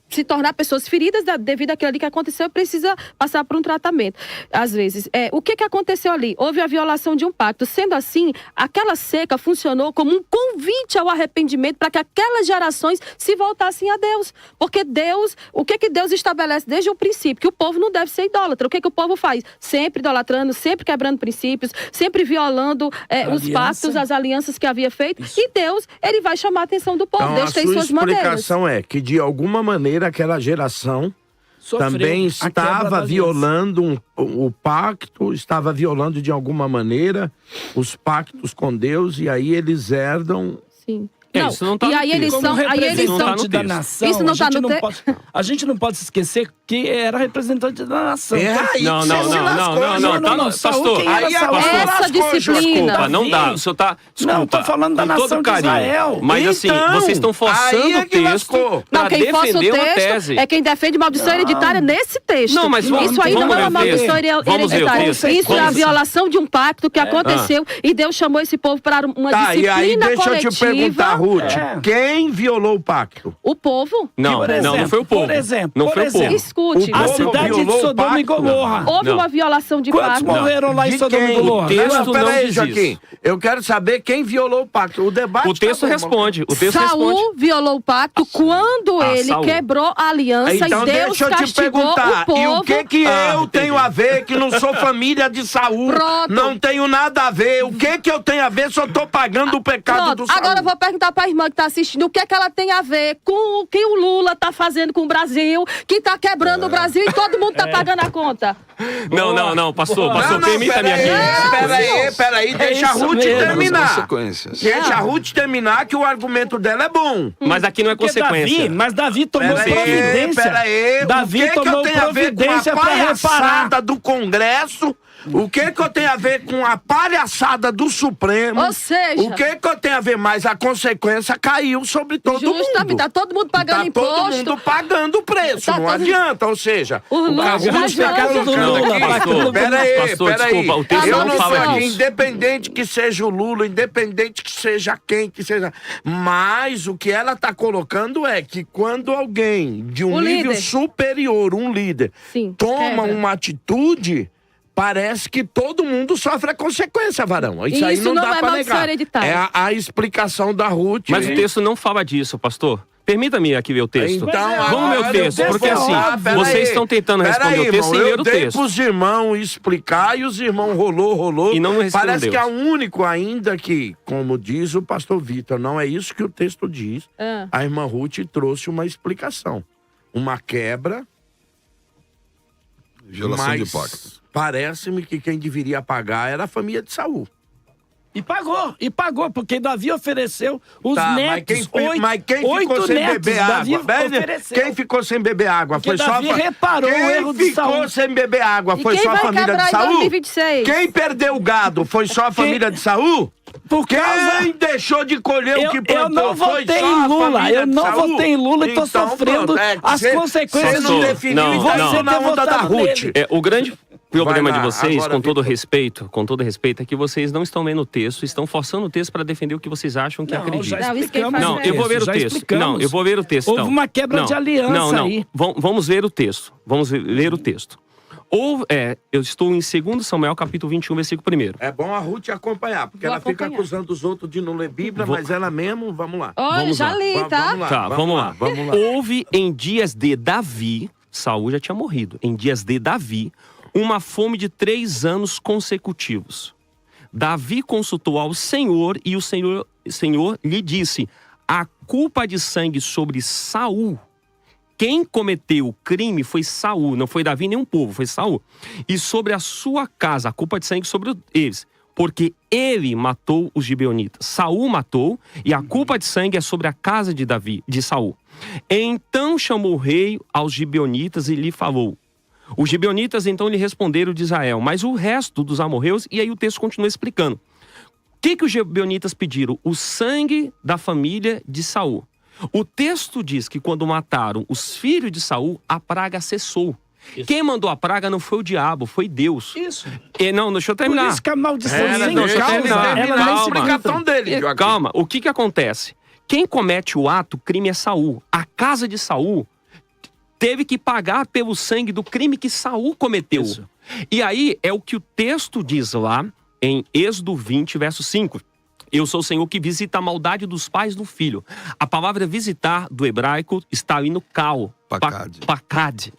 se tornar pessoas feridas devido àquilo ali que aconteceu, precisa passar por um tratamento. Às vezes, o que aconteceu ali? Houve a violação de um pacto. Sendo assim, aquela seca funcionou como um convite ao arrependimento para que aquelas gerações se voltassem a Deus. Porque Deus, o que Deus estabelece desde o princípio? Que o povo não deve ser idólatra. O que o povo faz? Sempre idolatrando, sempre quebrando princípios, sempre violando os pactos, as alianças que havia feito. Isso. E Deus, ele vai chamar a atenção do povo. Então, Deus tem suas maneiras. A explicação é que, de alguma maneira, aquela geração também estava violando o pacto, estava violando de alguma maneira os pactos com Deus, e aí eles herdam... Sim. Não, isso não tá e aí eles são representante da nação. Isso não tá no texto. A gente não pode se esquecer que era representante da nação. Não, pastor. Aí essa disciplina. Desculpa, não dá. O senhor tá... Desculpa, não, tô falando da nação de Israel. Mas assim, vocês estão forçando o texto para defender uma tese. É quem defende maldição hereditária nesse texto. Não, mas isso aí não é uma maldição hereditária. Isso é a violação de um pacto que aconteceu e Deus chamou esse povo para uma disciplina coletiva. E aí deixa eu te perguntar, Ruth, quem violou o pacto? O povo. Não foi o povo. Por exemplo, não foi o povo. Escute. A cidade de Sodoma e Gomorra. Houve uma violação de pacto. Quantos morreram lá em Sodoma e Gomorra? O texto não diz isso. Eu quero saber quem violou o pacto. O debate. O texto responde. Saul violou o pacto quando ele quebrou a aliança então, e Deus deixa eu te castigou perguntar, o povo. E o que eu tenho a ver que não sou família de Saul? Não tenho nada a ver. O que eu tenho a ver se eu tô pagando o pecado do Saul? Agora eu vou perguntar pra irmã que tá assistindo o que ela tem a ver com o que o Lula tá fazendo com o Brasil, que tá quebrando o Brasil e todo mundo tá pagando a conta. Não, pastor, permita a minha vida. Peraí, deixa a Ruth terminar. Deixa a Ruth terminar, que o argumento dela é bom. Mas aqui não é consequência. Davi tomou providência. Davi tomou providência pra reparar do Congresso O que eu tenho a ver com a palhaçada do Supremo? Ou seja... O que eu tenho a ver mais? A consequência caiu sobre todo Justamente, mundo. tá todo mundo pagando imposto. Todo mundo pagando o preço, Tá não todo- adianta. Ou seja, O Lula Caruso tá tá jogando colocando Lula, aqui. pastor. Peraí, Pastor, desculpa, o texto eu não não fala sei, disso. independente que seja o Lula, independente que seja quem que seja. Mas o que ela tá colocando é que quando alguém de um O nível líder. superior, um líder, Sim, toma quebra. uma atitude, parece que todo mundo sofre a consequência, Varão. Isso aí Isso não não dá é pra maldição negar. hereditária. É a explicação da Ruth. Mas o hein? texto não fala disso, pastor. Permita-me aqui ver o texto. Então, Vamos ver o agora texto, eu porque vou assim, falar, pera vocês aí. estão tentando Pera responder aí, o texto irmão, sem ler eu o dei texto. pros irmãos explicar e os irmãos rolou. E não respondeu. Parece que é o único ainda que, como diz o pastor Vitor, não é isso que o texto diz. Ah. A irmã Ruth trouxe uma explicação. Uma quebra, Violação mas de pacto. parece-me que quem deveria pagar era a família de Saul. E pagou, porque Davi ofereceu os Tá, netos. mas quem ficou oito sem netos, beber Davi água? ofereceu. Quem ficou sem beber água? Porque Foi só Davi a reparou o erro de Quem ficou Saul. sem beber água? E Foi quem só a vai família quebrar de em Saul? 2026? Quem perdeu o gado? Foi só a família de Saul? Por causa... Quem deixou de colher o que Eu plantou? não Foi votei só em a Lula. família Eu de não Saul? votei em Lula e tô Então, sofrendo pronto, é, as consequências. Você não Pastor, definiu não, e tá não. indo na Ter onda da votado Ruth. nele. O grande problema Vai lá, de vocês, agora, com todo Vitor. respeito, é que vocês não estão lendo o texto, estão forçando o texto para defender o que vocês acham que Não, acreditam. já Não, isso quem explicamos faz Não, é eu vou ver o já texto. explicamos. Não, eu vou ver o texto. Houve então. uma quebra de aliança não. aí. Vamos ver o texto. Vamos ler o texto. Eu estou em 2 Samuel, capítulo 21, versículo 1. É bom a Ruth acompanhar, porque Vou ela fica acompanhar. acusando os outros de não ler Bíblia, mas ela mesmo, vamos lá. Olha, Vamos já lá. li, tá? Tá, vamos lá. Vamos lá. Houve em dias de Davi, Saul já tinha morrido, em dias de Davi, uma fome de 3 anos consecutivos. Davi consultou ao Senhor e o Senhor lhe disse: a culpa de sangue sobre Saul. Quem cometeu o crime foi Saul, não foi Davi nem um povo, foi Saul. E sobre a sua casa, a culpa de sangue sobre eles, porque ele matou os gibeonitas. Saul matou e a culpa de sangue é sobre a casa de Saul. Então chamou o rei aos gibeonitas e lhe falou. Os gibeonitas então lhe responderam de Israel, mas o resto dos amorreus, e aí o texto continua explicando. O que os gibeonitas pediram? O sangue da família de Saul. O texto diz que quando mataram os filhos de Saul, a praga cessou. Isso. Quem mandou a praga não foi o diabo, foi Deus. Isso. Não, deixa eu Por terminar. isso que a maldição Era, sem deixa eu causa, terminar. ela Calma. nem se explicação explica. dele, Joaquim. Calma, o que acontece? Quem comete o ato, crime é Saul. A casa de Saul teve que pagar pelo sangue do crime que Saul cometeu. Isso. E aí é o que o texto diz lá em Êxodo 20, verso 5. Eu sou o Senhor que visita a maldade dos pais do filho. A palavra visitar do hebraico está ali no cal, pakad,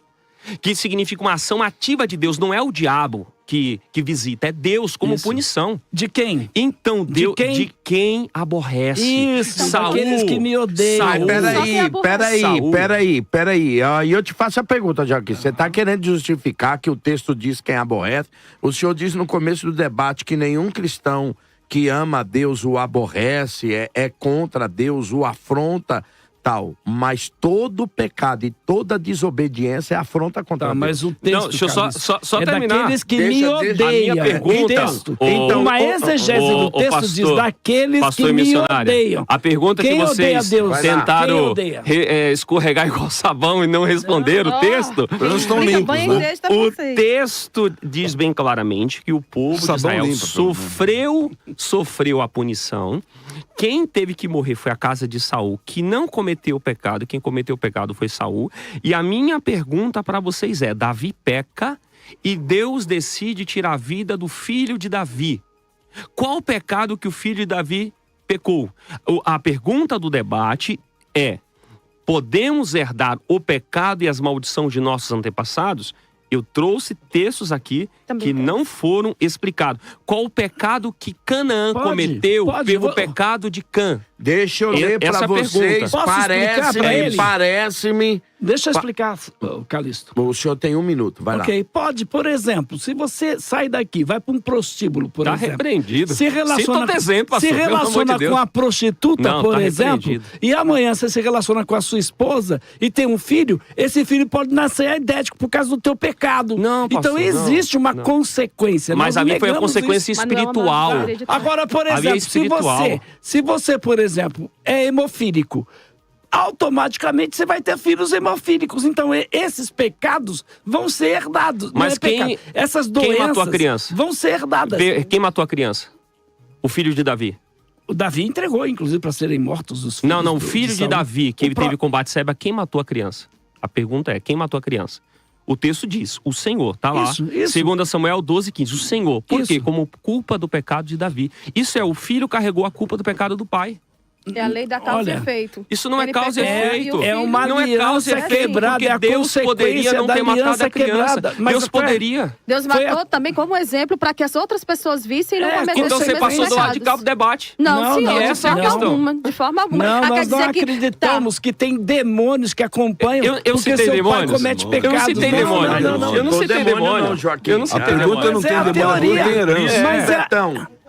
que significa uma ação ativa de Deus. Não é o diabo que visita, é Deus como Isso. punição. De quem? Então, Deus, quem? de quem aborrece. Isso, daqueles que me odeiam. Mas Saul. Só quem aborrece. peraí. E eu te faço a pergunta, Joaquim. Você está querendo justificar que o texto diz quem aborrece? O senhor disse no começo do debate que nenhum cristão que ama a Deus o aborrece, é contra Deus, o afronta, tal. Mas todo pecado e toda desobediência é afronta contra Deus. Mas o texto, Não, deixa eu Carlos, só é terminar. daqueles que Deixa- me deixa- odeiam. a minha pergunta, O texto. então, Uma exegese do texto pastor, diz daqueles pastor que e me missionária, odeiam. a pergunta Quem que odeia vocês Deus? Quem tentaram odeia? escorregar igual sabão e não responderam o texto. Eles estão Explica limpos, bem né? o texto pra O vocês. texto diz bem claramente que o povo de Sabão Israel limpa, pelo sofreu a punição. Quem teve que morrer foi a casa de Saul, que não cometeu o pecado. Quem cometeu o pecado foi Saul. E a minha pergunta para vocês é: Davi peca e Deus decide tirar a vida do filho de Davi. Qual o pecado que o filho de Davi pecou? A pergunta do debate é: podemos herdar o pecado e as maldições de nossos antepassados? Eu trouxe textos aqui Também que tem. não foram explicados. Qual o pecado que Canaã Pode, cometeu pode, pelo vou- pecado de Cã? Deixa eu ler Essa pra é a vocês. pergunta. Posso explicar pra ele? Parece-me. Deixa eu explicar, Calixto. O senhor tem 1 minuto, vai lá. Ok, pode, por exemplo, se você sai daqui, vai para um prostíbulo, por Tá exemplo. repreendido. Se relaciona, Cita outro exemplo, pastor, se pelo amor relaciona de Deus. com a prostituta, Não, por tá exemplo, repreendido. e amanhã você se relaciona com a sua esposa e tem um filho, esse filho pode nascer aidético por causa do teu pecado. Não, pastor, então existe uma não. consequência. Mas Nós ali foi a negamos consequência isso. Mas não é uma espiritual. maldição hereditária. Agora, por Ali é exemplo, espiritual. se você, por exemplo, é hemofílico, automaticamente você vai ter filhos hemofílicos. Então, esses pecados vão ser herdados. Não Mas é pecado. quem- Essas quem doenças matou a criança? vão ser herdadas. Quem matou a criança? O filho de Davi. O Davi entregou, inclusive, para serem mortos os filhos. Não, o filho de Saul. Davi, que O ele teve com Batseba, quem matou a criança? A pergunta é, quem matou a criança? O texto diz, o Senhor, tá lá. Isso. 2 Samuel 12:15, o Senhor. Por Isso. quê? Como culpa do pecado de Davi. Isso é, o filho carregou a culpa do pecado do pai. É a lei da causa Olha, e efeito. isso não é Ele causa e pecou efeito. e o É filho- uma Não é causa e aliança efeito, quebrada, é a porque Deus poderia consequência não da ter matado aliança a criança. quebrada. Mas Deus poderia. Deus Foi matou a- também como exemplo para que as outras pessoas vissem e não cometessem Então os você mesmos passou do lado de cá pecados. pro debate. Não, Não, senhor, não, de essa é a forma questão. alguma. De forma alguma. Não, Ah, quer nós não dizer que- acreditamos que tem demônios que acompanham Eu porque citei seu pai demônios? comete Eu não pecados. citei Não, demônio. não. Eu não citei demônio. não, Joaquim. Eu não A citei pergunta demônio. não Mas tem é a demônio, teoria. tem herança. Mas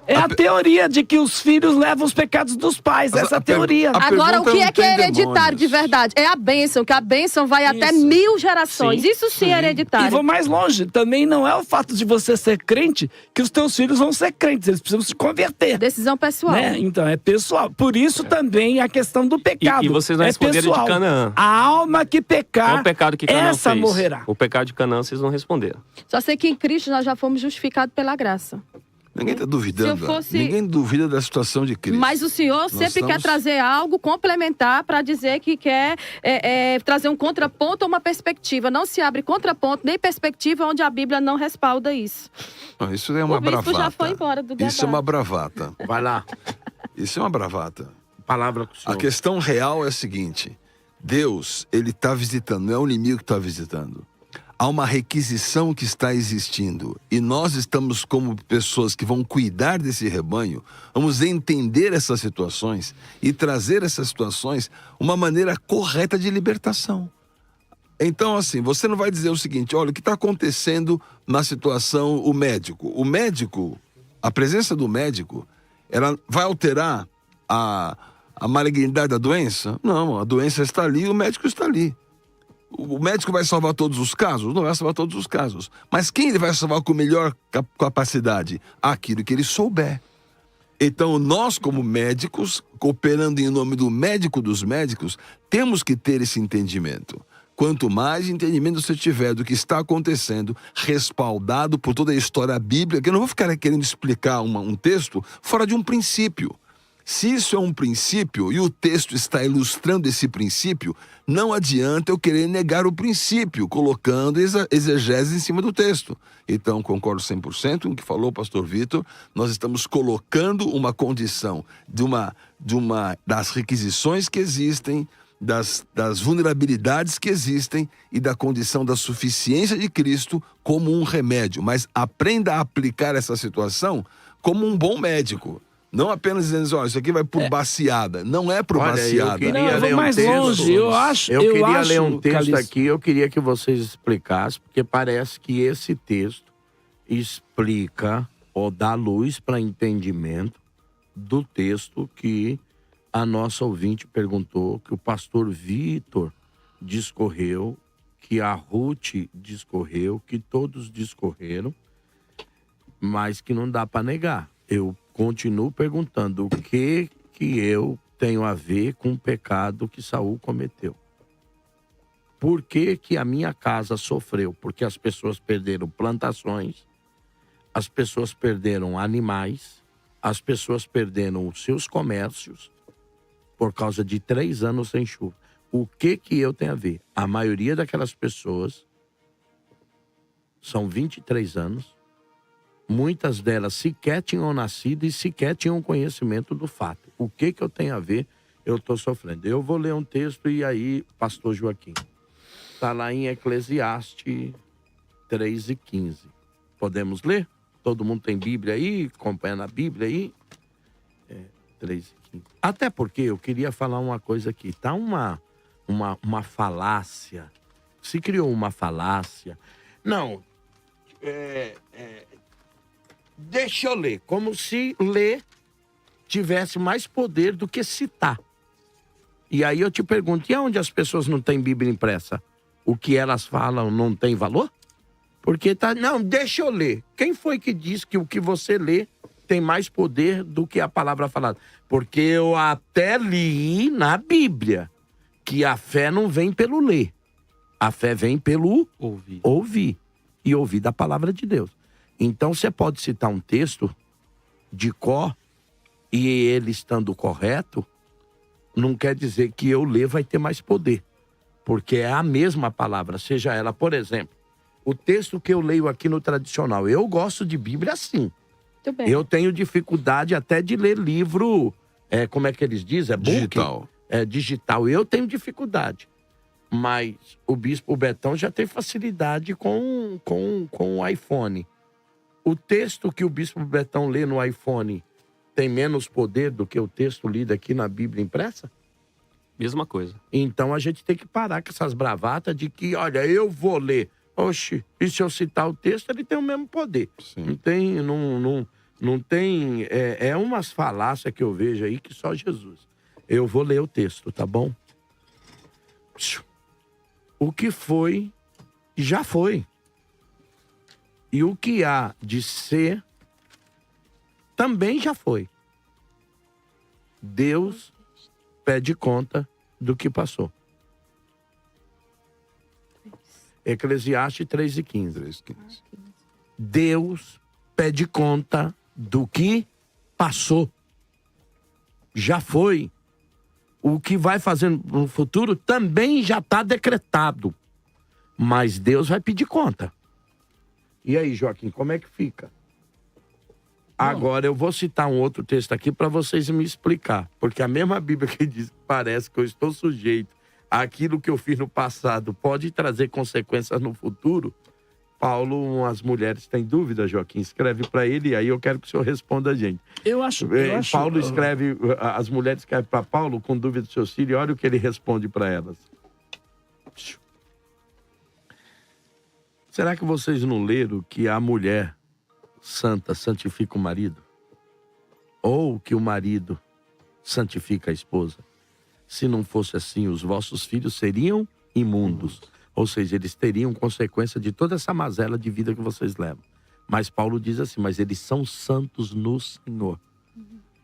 é a teoria de que os filhos levam os pecados dos pais. Mas essa a per- teoria. a Agora, o pergunta que não é que é tem hereditário demônios. de verdade? É a bênção, que a bênção vai até Isso. 1000 gerações. Sim. Isso sim é E hereditário. vou mais longe, também não é o fato de você ser crente que os teus filhos vão ser crentes, eles precisam se converter. Decisão pessoal. Né? Então, é pessoal. Por isso também a questão do pecado. E vocês não é responderam de pessoal. Canaã. A alma que pecar, É o pecado que Canaã essa fez. morrerá. O pecado de Canaã vocês não responderam. Só sei que em Cristo nós já fomos justificados pela graça. Ninguém está duvidando. Se eu fosse- Ninguém duvida da situação de Cristo. Mas o senhor sempre quer estamos- trazer algo complementar para dizer que quer trazer um contraponto ou uma perspectiva. Não se abre contraponto nem perspectiva onde a Bíblia não respalda isso. Não, isso é uma O bispo bravata. já foi embora do Isso é uma debate. bravata. Vai lá. Isso é uma bravata. Palavra com o senhor. A questão real é a seguinte: Deus, ele está visitando, não é o inimigo que está visitando. Há uma requisição que está existindo e nós estamos como pessoas que vão cuidar desse rebanho, vamos entender essas situações e trazer essas situações uma maneira correta de libertação. Então, assim, você não vai dizer o seguinte: olha, o que está acontecendo na situação, o médico, a presença do médico, ela vai alterar a malignidade da doença? Não, a doença está ali e o médico está ali. O médico vai salvar todos os casos? Não vai salvar todos os casos. Mas quem ele vai salvar com melhor capacidade? Aquilo que ele souber. Então, nós, como médicos, cooperando em nome do médico dos médicos, temos que ter esse entendimento. Quanto mais entendimento você tiver do que está acontecendo, respaldado por toda a história bíblica, que eu não vou ficar querendo explicar um texto fora de um princípio. Se isso é um princípio e o texto está ilustrando esse princípio, não adianta eu querer negar o princípio, colocando exegese em cima do texto. Então, concordo 100% com o que falou o pastor Vitor. Nós estamos colocando uma condição das requisições que existem, das vulnerabilidades que existem e da condição da suficiência de Cristo como um remédio. Mas aprenda a aplicar essa situação como um bom médico. Não apenas dizendo, olha, isso aqui vai por baciada. Não é por Olha, Não, eu baciada. queria eu vou ler um mais texto. longe. Eu acho. Eu queria ler um texto Calixto, aqui, eu queria que vocês explicassem, porque parece que esse texto explica ou dá luz para entendimento do texto que a nossa ouvinte perguntou, que o pastor Vitor discorreu, que a Ruth discorreu, que todos discorreram, mas que não dá para negar. Eu continuo perguntando o que eu tenho a ver com o pecado que Saul cometeu. Por que que a minha casa sofreu? Porque as pessoas perderam plantações, as pessoas perderam animais, as pessoas perderam os seus comércios por causa de 3 anos sem chuva. O que eu tenho a ver? A maioria daquelas pessoas são 23 anos, muitas delas sequer tinham nascido e sequer tinham conhecimento do fato. O que eu tenho a ver? Eu estou sofrendo. Eu vou ler um texto e aí, pastor Joaquim, está lá em Eclesiastes 3:15. Podemos ler? Todo mundo tem Bíblia aí? Acompanhando a Bíblia aí? 3:15. Até porque eu queria falar uma coisa aqui. Tá uma falácia. Se criou uma falácia. Não. Deixa eu ler. Como se ler tivesse mais poder do que citar. E aí eu te pergunto, e onde as pessoas não têm Bíblia impressa? O que elas falam não tem valor? Porque tá... Não, deixa eu ler. Quem foi que disse que o que você lê tem mais poder do que a palavra falada? Porque eu até li na Bíblia que a fé não vem pelo ler. A fé vem pelo ouvir. E ouvir da palavra de Deus. Então você pode citar um texto de cor e ele estando correto, não quer dizer que eu ler vai ter mais poder. Porque é a mesma palavra, seja ela, por exemplo, o texto que eu leio aqui no tradicional. Eu gosto de Bíblia assim. Muito bem. Eu tenho dificuldade até de ler livro, como é que eles dizem? É book? Digital. Digital. Eu tenho dificuldade. Mas o Bispo Betão já tem facilidade com o iPhone. O texto que o Bispo Betão lê no iPhone tem menos poder do que o texto lido aqui na Bíblia impressa? Mesma coisa. Então a gente tem que parar com essas bravatas de que, olha, eu vou ler. Oxe, e se eu citar o texto, ele tem o mesmo poder. Sim. Não tem... É umas falácias que eu vejo aí que só Jesus. Eu vou ler o texto, tá bom? O que foi, já foi. E o que há de ser, também já foi. Deus pede conta do que passou. Eclesiastes 3:15. 3:15. Deus pede conta do que passou. Já foi. O que vai fazer no futuro também já está decretado. Mas Deus vai pedir conta. E aí, Joaquim, como é que fica? Agora eu vou citar um outro texto aqui para vocês me explicar. Porque a mesma Bíblia que diz que parece que eu estou sujeito àquilo que eu fiz no passado pode trazer consequências no futuro. Paulo, as mulheres têm dúvida, Joaquim, escreve para ele e aí eu quero que o senhor responda a gente. Eu acho... Paulo escreve, as mulheres escrevem para Paulo com dúvida do seu filho e olha o que ele responde para elas. Será que vocês não leram que a mulher santa santifica o marido? Ou que o marido santifica a esposa? Se não fosse assim, os vossos filhos seriam imundos. Ou seja, eles teriam consequência de toda essa mazela de vida que vocês levam. Mas Paulo diz assim, mas eles são santos no Senhor.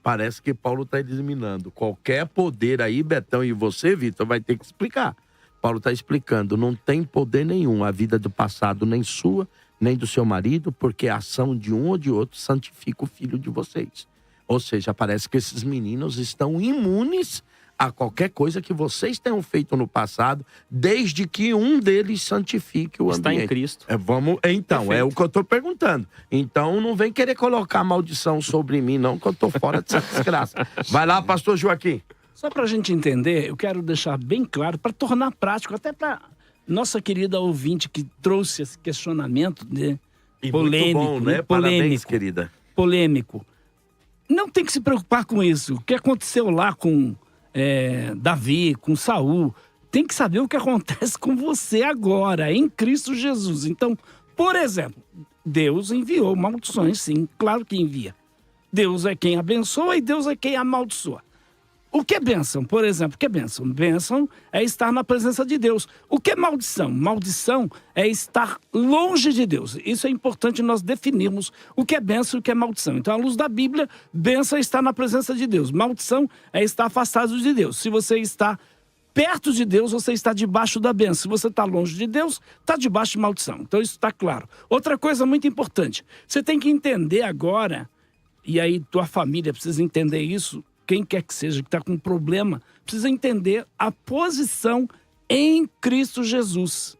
Parece que Paulo está eliminando qualquer poder aí, Betão, e você, Vitor, vai ter que explicar. Paulo está explicando, não tem poder nenhum a vida do passado, nem sua, nem do seu marido, porque a ação de um ou de outro santifica o filho de vocês. Ou seja, parece que esses meninos estão imunes a qualquer coisa que vocês tenham feito no passado, desde que um deles santifique o ambiente. Está em Cristo. Então, Perfeito. é o que eu estou perguntando. Então, não vem querer colocar maldição sobre mim, não, que eu estou fora dessa desgraça. Vai lá, pastor Joaquim. Só para a gente entender, eu quero deixar bem claro, para tornar prático, até para nossa querida ouvinte que trouxe esse questionamento, né? Polêmico, muito bom, né? Polêmico, Parabéns, querida. polêmico. Não tem que se preocupar com isso. O que aconteceu lá com Davi, com Saul, tem que saber o que acontece com você agora, em Cristo Jesus. Então, por exemplo, Deus enviou maldições, sim, claro que envia. Deus é quem abençoa e Deus é quem amaldiçoa. O que é bênção, por exemplo? O que é bênção? Bênção é estar na presença de Deus. O que é maldição? Maldição é estar longe de Deus. Isso é importante nós definirmos o que é bênção e o que é maldição. Então, à luz da Bíblia, bênção é estar na presença de Deus. Maldição é estar afastado de Deus. Se você está perto de Deus, você está debaixo da bênção. Se você está longe de Deus, está debaixo de maldição. Então, isso está claro. Outra coisa muito importante. Você tem que entender agora, e aí tua família precisa entender isso, quem quer que seja que está com problema, precisa entender a posição em Cristo Jesus.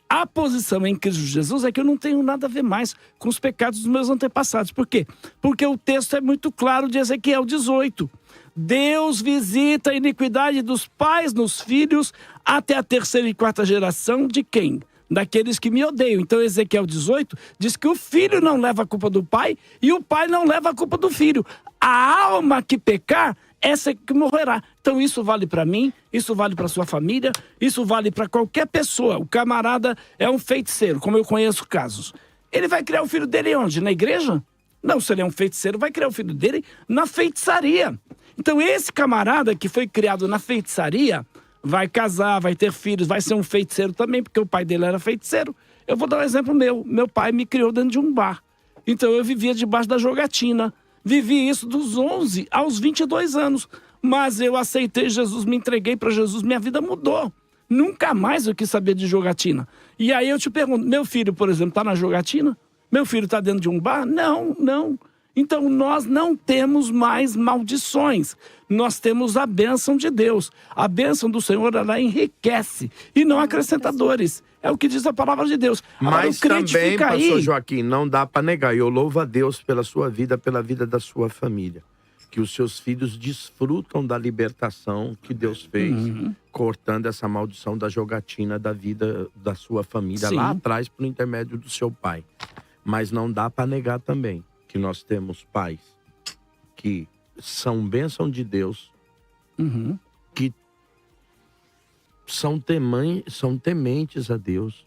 A posição em Cristo Jesus é que eu não tenho nada a ver mais com os pecados dos meus antepassados. Por quê? Porque o texto é muito claro de Ezequiel 18. Deus visita a iniquidade dos pais nos filhos até a terceira e quarta geração de quem? daqueles que me odeiam. Então, Ezequiel 18 diz que o filho não leva a culpa do pai e o pai não leva a culpa do filho. A alma que pecar, essa é que morrerá. Então, isso vale para mim, isso vale para sua família, isso vale para qualquer pessoa. O camarada é um feiticeiro, como eu conheço casos. Ele vai criar o filho dele onde? Na igreja? Não, se ele é um feiticeiro, vai criar o filho dele na feitiçaria. Então, esse camarada que foi criado na feitiçaria vai casar, vai ter filhos, vai ser um feiticeiro também, porque o pai dele era feiticeiro. Eu vou dar um exemplo meu. Meu pai me criou dentro de um bar. Então, eu vivia debaixo da jogatina. Vivi isso dos 11 aos 22 anos. Mas eu aceitei Jesus, me entreguei para Jesus, minha vida mudou. Nunca mais eu quis saber de jogatina. E aí eu te pergunto, meu filho, por exemplo, está na jogatina? Meu filho está dentro de um bar? Não, não. Então, nós não temos mais maldições. Nós temos a bênção de Deus. A bênção do Senhor, ela enriquece e não acrescenta dores. É o que diz a palavra de Deus. Agora, Mas também, pastor Joaquim, não dá para negar. Eu louvo a Deus pela sua vida, pela vida da sua família. Que os seus filhos desfrutam da libertação que Deus fez, cortando essa maldição da jogatina da vida da sua família lá atrás, por intermédio do seu pai. Mas não dá para negar também que nós temos pais que são bênção de Deus, que são tementes a Deus.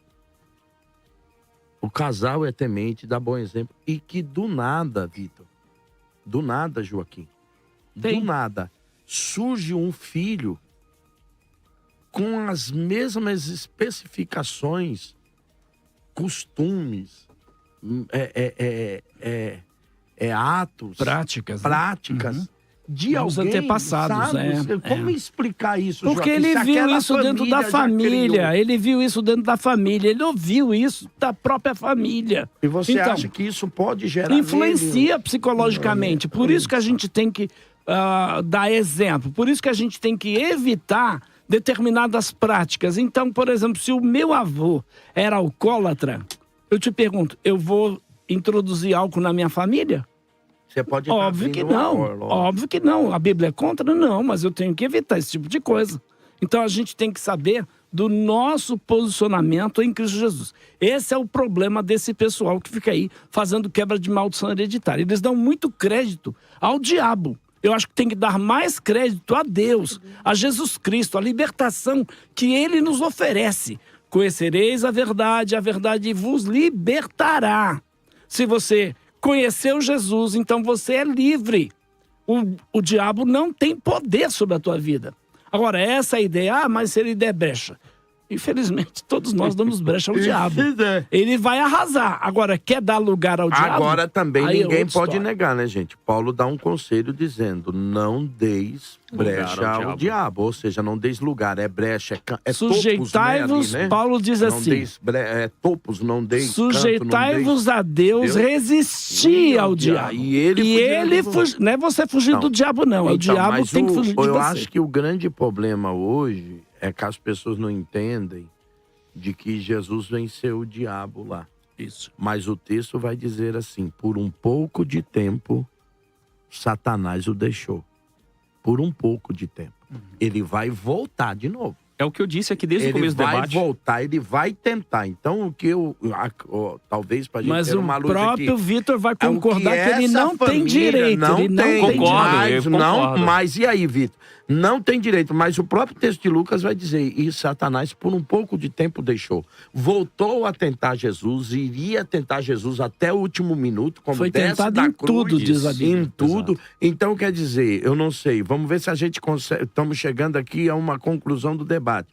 O casal é temente, dá bom exemplo. E que do nada, Vitor, do nada, Joaquim, do nada, surge um filho com as mesmas especificações, costumes, atos, práticas de os alguém, antepassados, sabe? Como explicar isso, Porque Joaquim? ele Se viu aquela isso dentro da família, ele viu isso dentro da família, ele ouviu isso da própria família. E você Então, acha que isso pode gerar influencia psicologicamente. Por isso que a gente tem que dar exemplo. Por isso que a gente tem que evitar determinadas práticas. Então, por exemplo, se o meu avô era alcoólatra, eu te pergunto, eu vou introduzir álcool na minha família? Você pode Óbvio que não. Óbvio que não. A Bíblia é contra? Não, mas eu tenho que evitar esse tipo de coisa. Então a gente tem que saber do nosso posicionamento em Cristo Jesus. Esse é o problema desse pessoal que fica aí fazendo quebra de maldição hereditária. Eles dão muito crédito ao diabo. Eu acho que tem que dar mais crédito a Deus, a Jesus Cristo, a libertação que Ele nos oferece. Conhecereis a verdade vos libertará. Se você conheceu Jesus, então você é livre. O diabo não tem poder sobre a tua vida. Agora, essa ideia, mas se ele der brecha. Infelizmente, todos nós damos brecha ao diabo. Ele vai arrasar. Agora, quer dar lugar ao diabo? Agora também Aí ninguém é outra pode história. negar, né, gente? Paulo dá um conselho dizendo, não deis brecha ao diabo. Ou seja, não deis lugar, é brecha, é Sujeitai-vos, topos, né? Paulo diz não assim, deis topos, não deis sujeitai-vos a Deus, resisti ao diabo. E ele fugiu não é você fugir do diabo, não. É o diabo mas que tem que fugir de eu você. acho que o grande problema hoje é que as pessoas não entendem de que Jesus venceu o diabo lá. Isso. Mas o texto vai dizer assim, por um pouco de tempo, Satanás o deixou. Por um pouco de tempo. Ele vai voltar de novo. É o que eu disse aqui desde o começo do debate. Ele vai voltar, ele vai tentar. Então, o que eu... talvez pra gente Mas ter o uma luz próprio aqui, Vitor vai concordar que ele essa não tem família direito. Não ele não tem. tem Concordo, direito. eu Não, concordo. mas e aí, Vitor? Não tem direito, mas o próprio texto de Lucas vai dizer, e Satanás por um pouco de tempo deixou. Voltou a tentar Jesus, iria tentar Jesus até o último minuto, como Foi desce tentado da em cruz, tudo, diz a Bíblia. em tudo. Então, quer dizer, eu não sei, vamos ver se a gente consegue, estamos chegando aqui a uma conclusão do debate.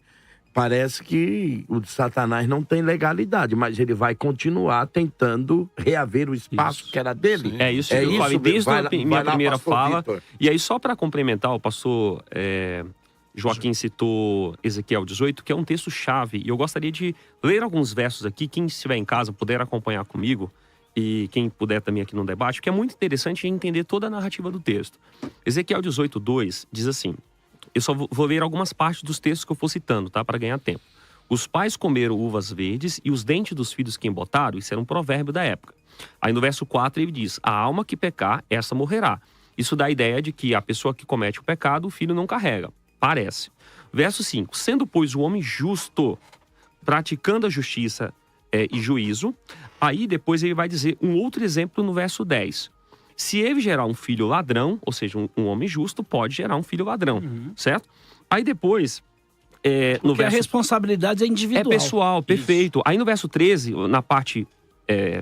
Parece que o Satanás não tem legalidade, mas ele vai continuar tentando reaver o espaço que era dele. É isso que eu falei desde a minha primeira pastor fala. Vitor. E aí, só para complementar, o pastor Joaquim citou Ezequiel 18, que é um texto-chave. E eu gostaria de ler alguns versos aqui. Quem estiver em casa puder acompanhar comigo, e quem puder também aqui no debate, que é muito interessante entender toda a narrativa do texto. Ezequiel 18, 2 diz assim... Eu só vou ler algumas partes dos textos que eu for citando, tá? Para ganhar tempo. Os pais comeram uvas verdes e os dentes dos filhos que embotaram. Isso era um provérbio da época. Aí no verso 4 ele diz, a alma que pecar, essa morrerá. Isso dá a ideia de que a pessoa que comete o pecado, o filho não carrega. Parece. Verso 5. Sendo, pois, o homem justo, praticando a justiça e juízo. Aí depois ele vai dizer um outro exemplo no verso 10. Se ele gerar um filho ladrão, ou seja, um homem justo pode gerar um filho ladrão, certo? Aí depois, no Porque verso... a responsabilidade é individual. É pessoal, perfeito. Aí no verso 13, na parte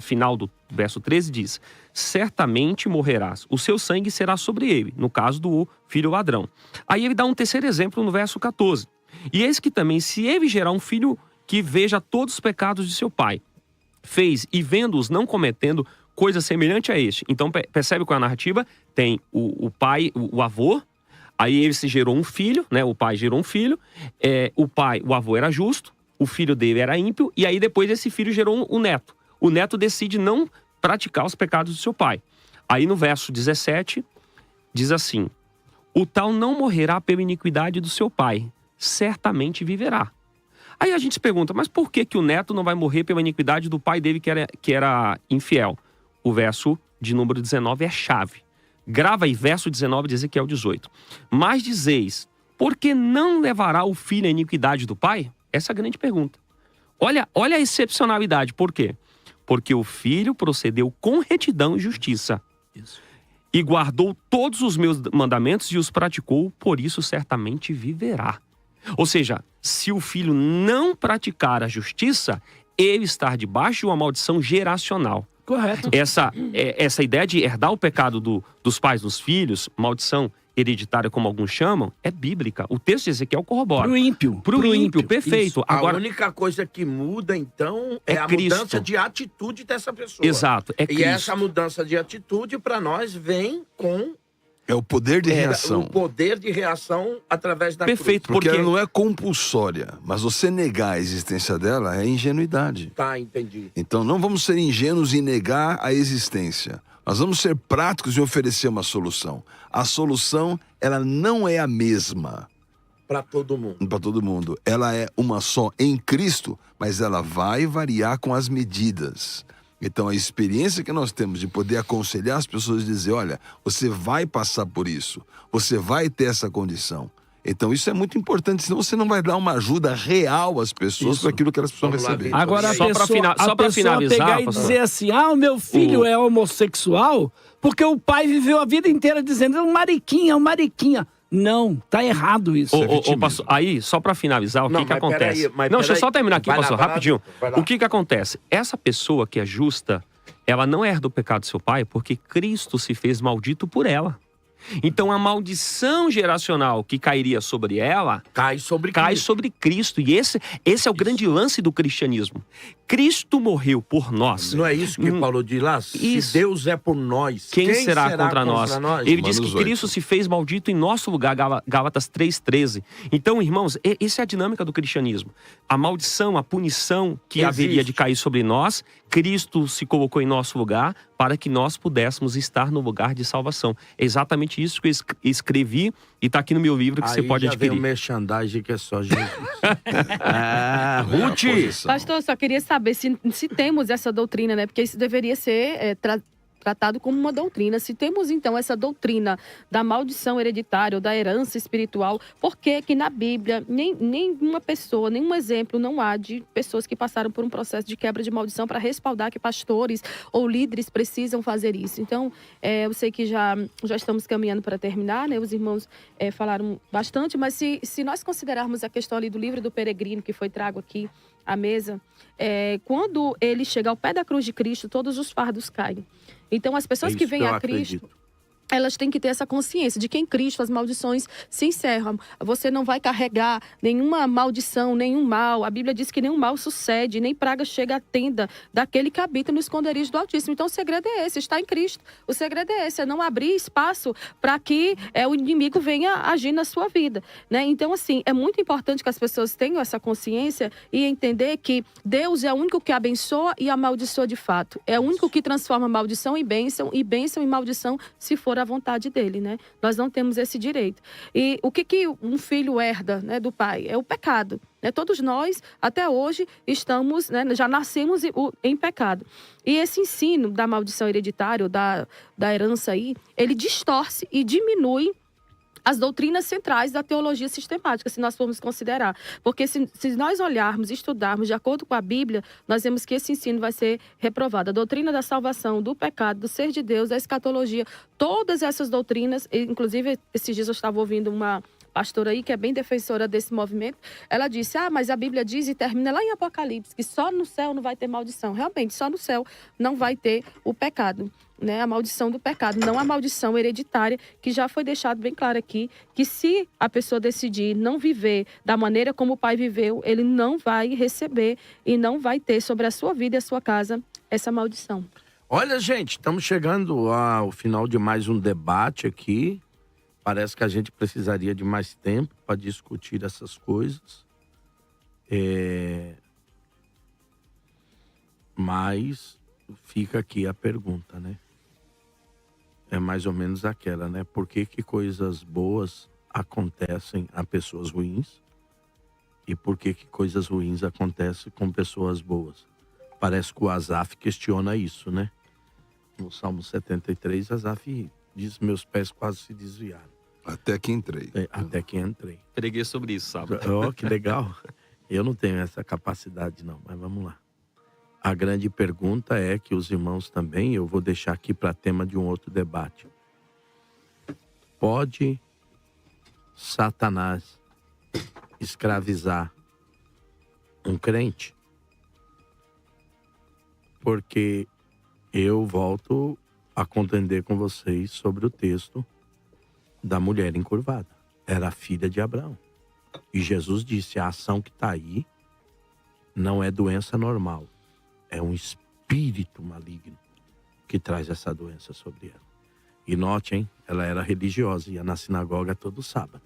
final do verso 13, diz: certamente morrerás, o seu sangue será sobre ele, no caso do filho ladrão. Aí ele dá um terceiro exemplo no verso 14. E eis que também, se ele gerar um filho que veja todos os pecados de seu pai, fez e vendo-os não cometendo coisa semelhante a este. Então percebe qual é a narrativa? Tem o pai, o avô, aí ele se gerou um filho, né? O pai gerou um filho, o avô era justo, o filho dele era ímpio, e aí depois esse filho gerou um neto. O neto decide não praticar os pecados do seu pai. Aí no verso 17, diz assim: o tal não morrerá pela iniquidade do seu pai, certamente viverá. Aí a gente se pergunta, mas por que o neto não vai morrer pela iniquidade do pai dele que era infiel? O verso de número 19 é chave. Grava aí, verso 19 de Ezequiel 18. Mas dizeis, por que não levará o filho à iniquidade do pai? Essa é a grande pergunta. Olha a excepcionalidade. Por quê? Porque o filho procedeu com retidão e justiça. Isso. E guardou todos os meus mandamentos e os praticou, por isso certamente viverá. Ou seja, se o filho não praticar a justiça, ele está debaixo de uma maldição geracional. Correto. Essa ideia de herdar o pecado dos pais dos filhos, maldição hereditária, como alguns chamam, é bíblica. O texto de Ezequiel corrobora. Pro ímpio. Pro ímpio, perfeito. Isso. Agora, a única coisa que muda, então, é a Cristo. mudança de atitude dessa pessoa. Exato, é Cristo. E essa mudança de atitude, para nós, vem com É o poder de reação. o poder de reação através da Perfeito. cruz. Porque porque- ela não é compulsória, mas você negar a existência dela é ingenuidade. Tá, entendi. Então não vamos ser ingênuos em negar a existência. Nós vamos ser práticos em oferecer uma solução. A solução, ela não é a mesma Para todo mundo. para todo mundo. Ela é uma só em Cristo, mas ela vai variar com as medidas. Então a experiência que nós temos de poder aconselhar as pessoas e dizer, olha, você vai passar por isso, você vai ter essa condição. Então isso é muito importante, senão você não vai dar uma ajuda real às pessoas para aquilo que elas precisam Vamos lá, receber. Vitor. Agora Só pra só pra finalizar, pegar e pastor. dizer assim, o meu filho é homossexual porque o pai viveu a vida inteira dizendo, é um mariquinha. Não, tá errado isso. Pastor, aí, só pra finalizar, o Não, que mas acontece? peraí, mas Não, deixa eu peraí. só terminar aqui, Vai lá, pastor, vai lá, rapidinho. vai lá. O que acontece? Essa pessoa que é justa, ela não herda o pecado do seu pai porque Cristo se fez maldito por ela. Então a maldição geracional que cairia sobre ela Cai sobre cai Cristo. sobre Cristo. E esse é o grande lance do cristianismo. Cristo morreu por nós. Não é isso que Paulo diz lá? Se Isso. Deus é por nós, Quem será contra nós? Ele diz que Romanos 8. Cristo se fez maldito em nosso lugar, Gálatas 3,13. Então, irmãos, essa é a dinâmica do cristianismo. A maldição, a punição que Existe. haveria de cair sobre nós, Cristo se colocou em nosso lugar para que nós pudéssemos estar no lugar de salvação. É exatamente isso que eu escrevi e está aqui no meu livro que você pode já vem adquirir. o merchandising que é só Jesus. É Ruth! a posição. Pastor, só queria saber se temos essa doutrina, né? Porque isso deveria ser tratado como uma doutrina. Se temos, então, essa doutrina da maldição hereditária ou da herança espiritual, por que que na Bíblia nenhuma pessoa, nenhum exemplo não há de pessoas que passaram por um processo de quebra de maldição para respaldar que pastores ou líderes precisam fazer isso? Então, eu sei que já estamos caminhando para terminar, né? Os irmãos falaram bastante, mas se nós considerarmos a questão ali do livro do peregrino, que foi trago aqui à mesa, quando ele chega ao pé da cruz de Cristo, todos os fardos caem. Então, as pessoas É que isso vêm que eu a Cristo, acredito. elas têm que ter essa consciência de que em Cristo as maldições se encerram. Você não vai carregar nenhuma maldição, nenhum mal. A Bíblia diz que nenhum mal sucede, nem praga chega à tenda daquele que habita no esconderijo do Altíssimo. Então o segredo é esse, está em Cristo. O segredo é esse, é não abrir espaço para que o inimigo venha agir na sua vida, né? Então, assim, é muito importante que as pessoas tenham essa consciência e entender que Deus é o único que abençoa e amaldiçoa de fato. É o único que transforma maldição em bênção e bênção em maldição, se for a vontade dele, né? Nós não temos esse direito. E o que um filho herda, né, do pai? É o pecado. Né? Todos nós, até hoje, estamos, né, já nascemos em pecado. E esse ensino da maldição hereditária, da herança aí, ele distorce e diminui as doutrinas centrais da teologia sistemática, se nós formos considerar. Porque se nós olharmos, estudarmos de acordo com a Bíblia, nós vemos que esse ensino vai ser reprovado. A doutrina da salvação, do pecado, do ser de Deus, da escatologia, todas essas doutrinas, inclusive esses dias eu estava ouvindo uma pastora aí, que é bem defensora desse movimento, ela disse, mas a Bíblia diz, e termina lá em Apocalipse, que só no céu não vai ter maldição. Realmente, só no céu não vai ter o pecado, né? A maldição do pecado, não a maldição hereditária, que já foi deixado bem claro aqui, que se a pessoa decidir não viver da maneira como o pai viveu, ele não vai receber e não vai ter sobre a sua vida e a sua casa essa maldição. Olha, gente, estamos chegando ao final de mais um debate aqui. Parece que a gente precisaria de mais tempo para discutir essas coisas. Mas fica aqui a pergunta, né? É mais ou menos aquela, né? Por que coisas boas acontecem a pessoas ruins? E por que coisas ruins acontecem com pessoas boas? Parece que o Asaf questiona isso, né? No Salmo 73, Asaf diz, meus pés quase se desviaram. Até que entrei. Até que entrei. Preguei sobre isso, sábado. Oh, que legal. Eu não tenho essa capacidade não, mas vamos lá. A grande pergunta é que os irmãos também, eu vou deixar aqui para tema de um outro debate. Pode Satanás escravizar um crente? Porque eu volto a contender com vocês sobre o texto da mulher encurvada. Era a filha de Abraão. E Jesus disse, a ação que está aí não é doença normal. É um espírito maligno que traz essa doença sobre ela. E note, hein? Ela era religiosa, ia na sinagoga todo sábado.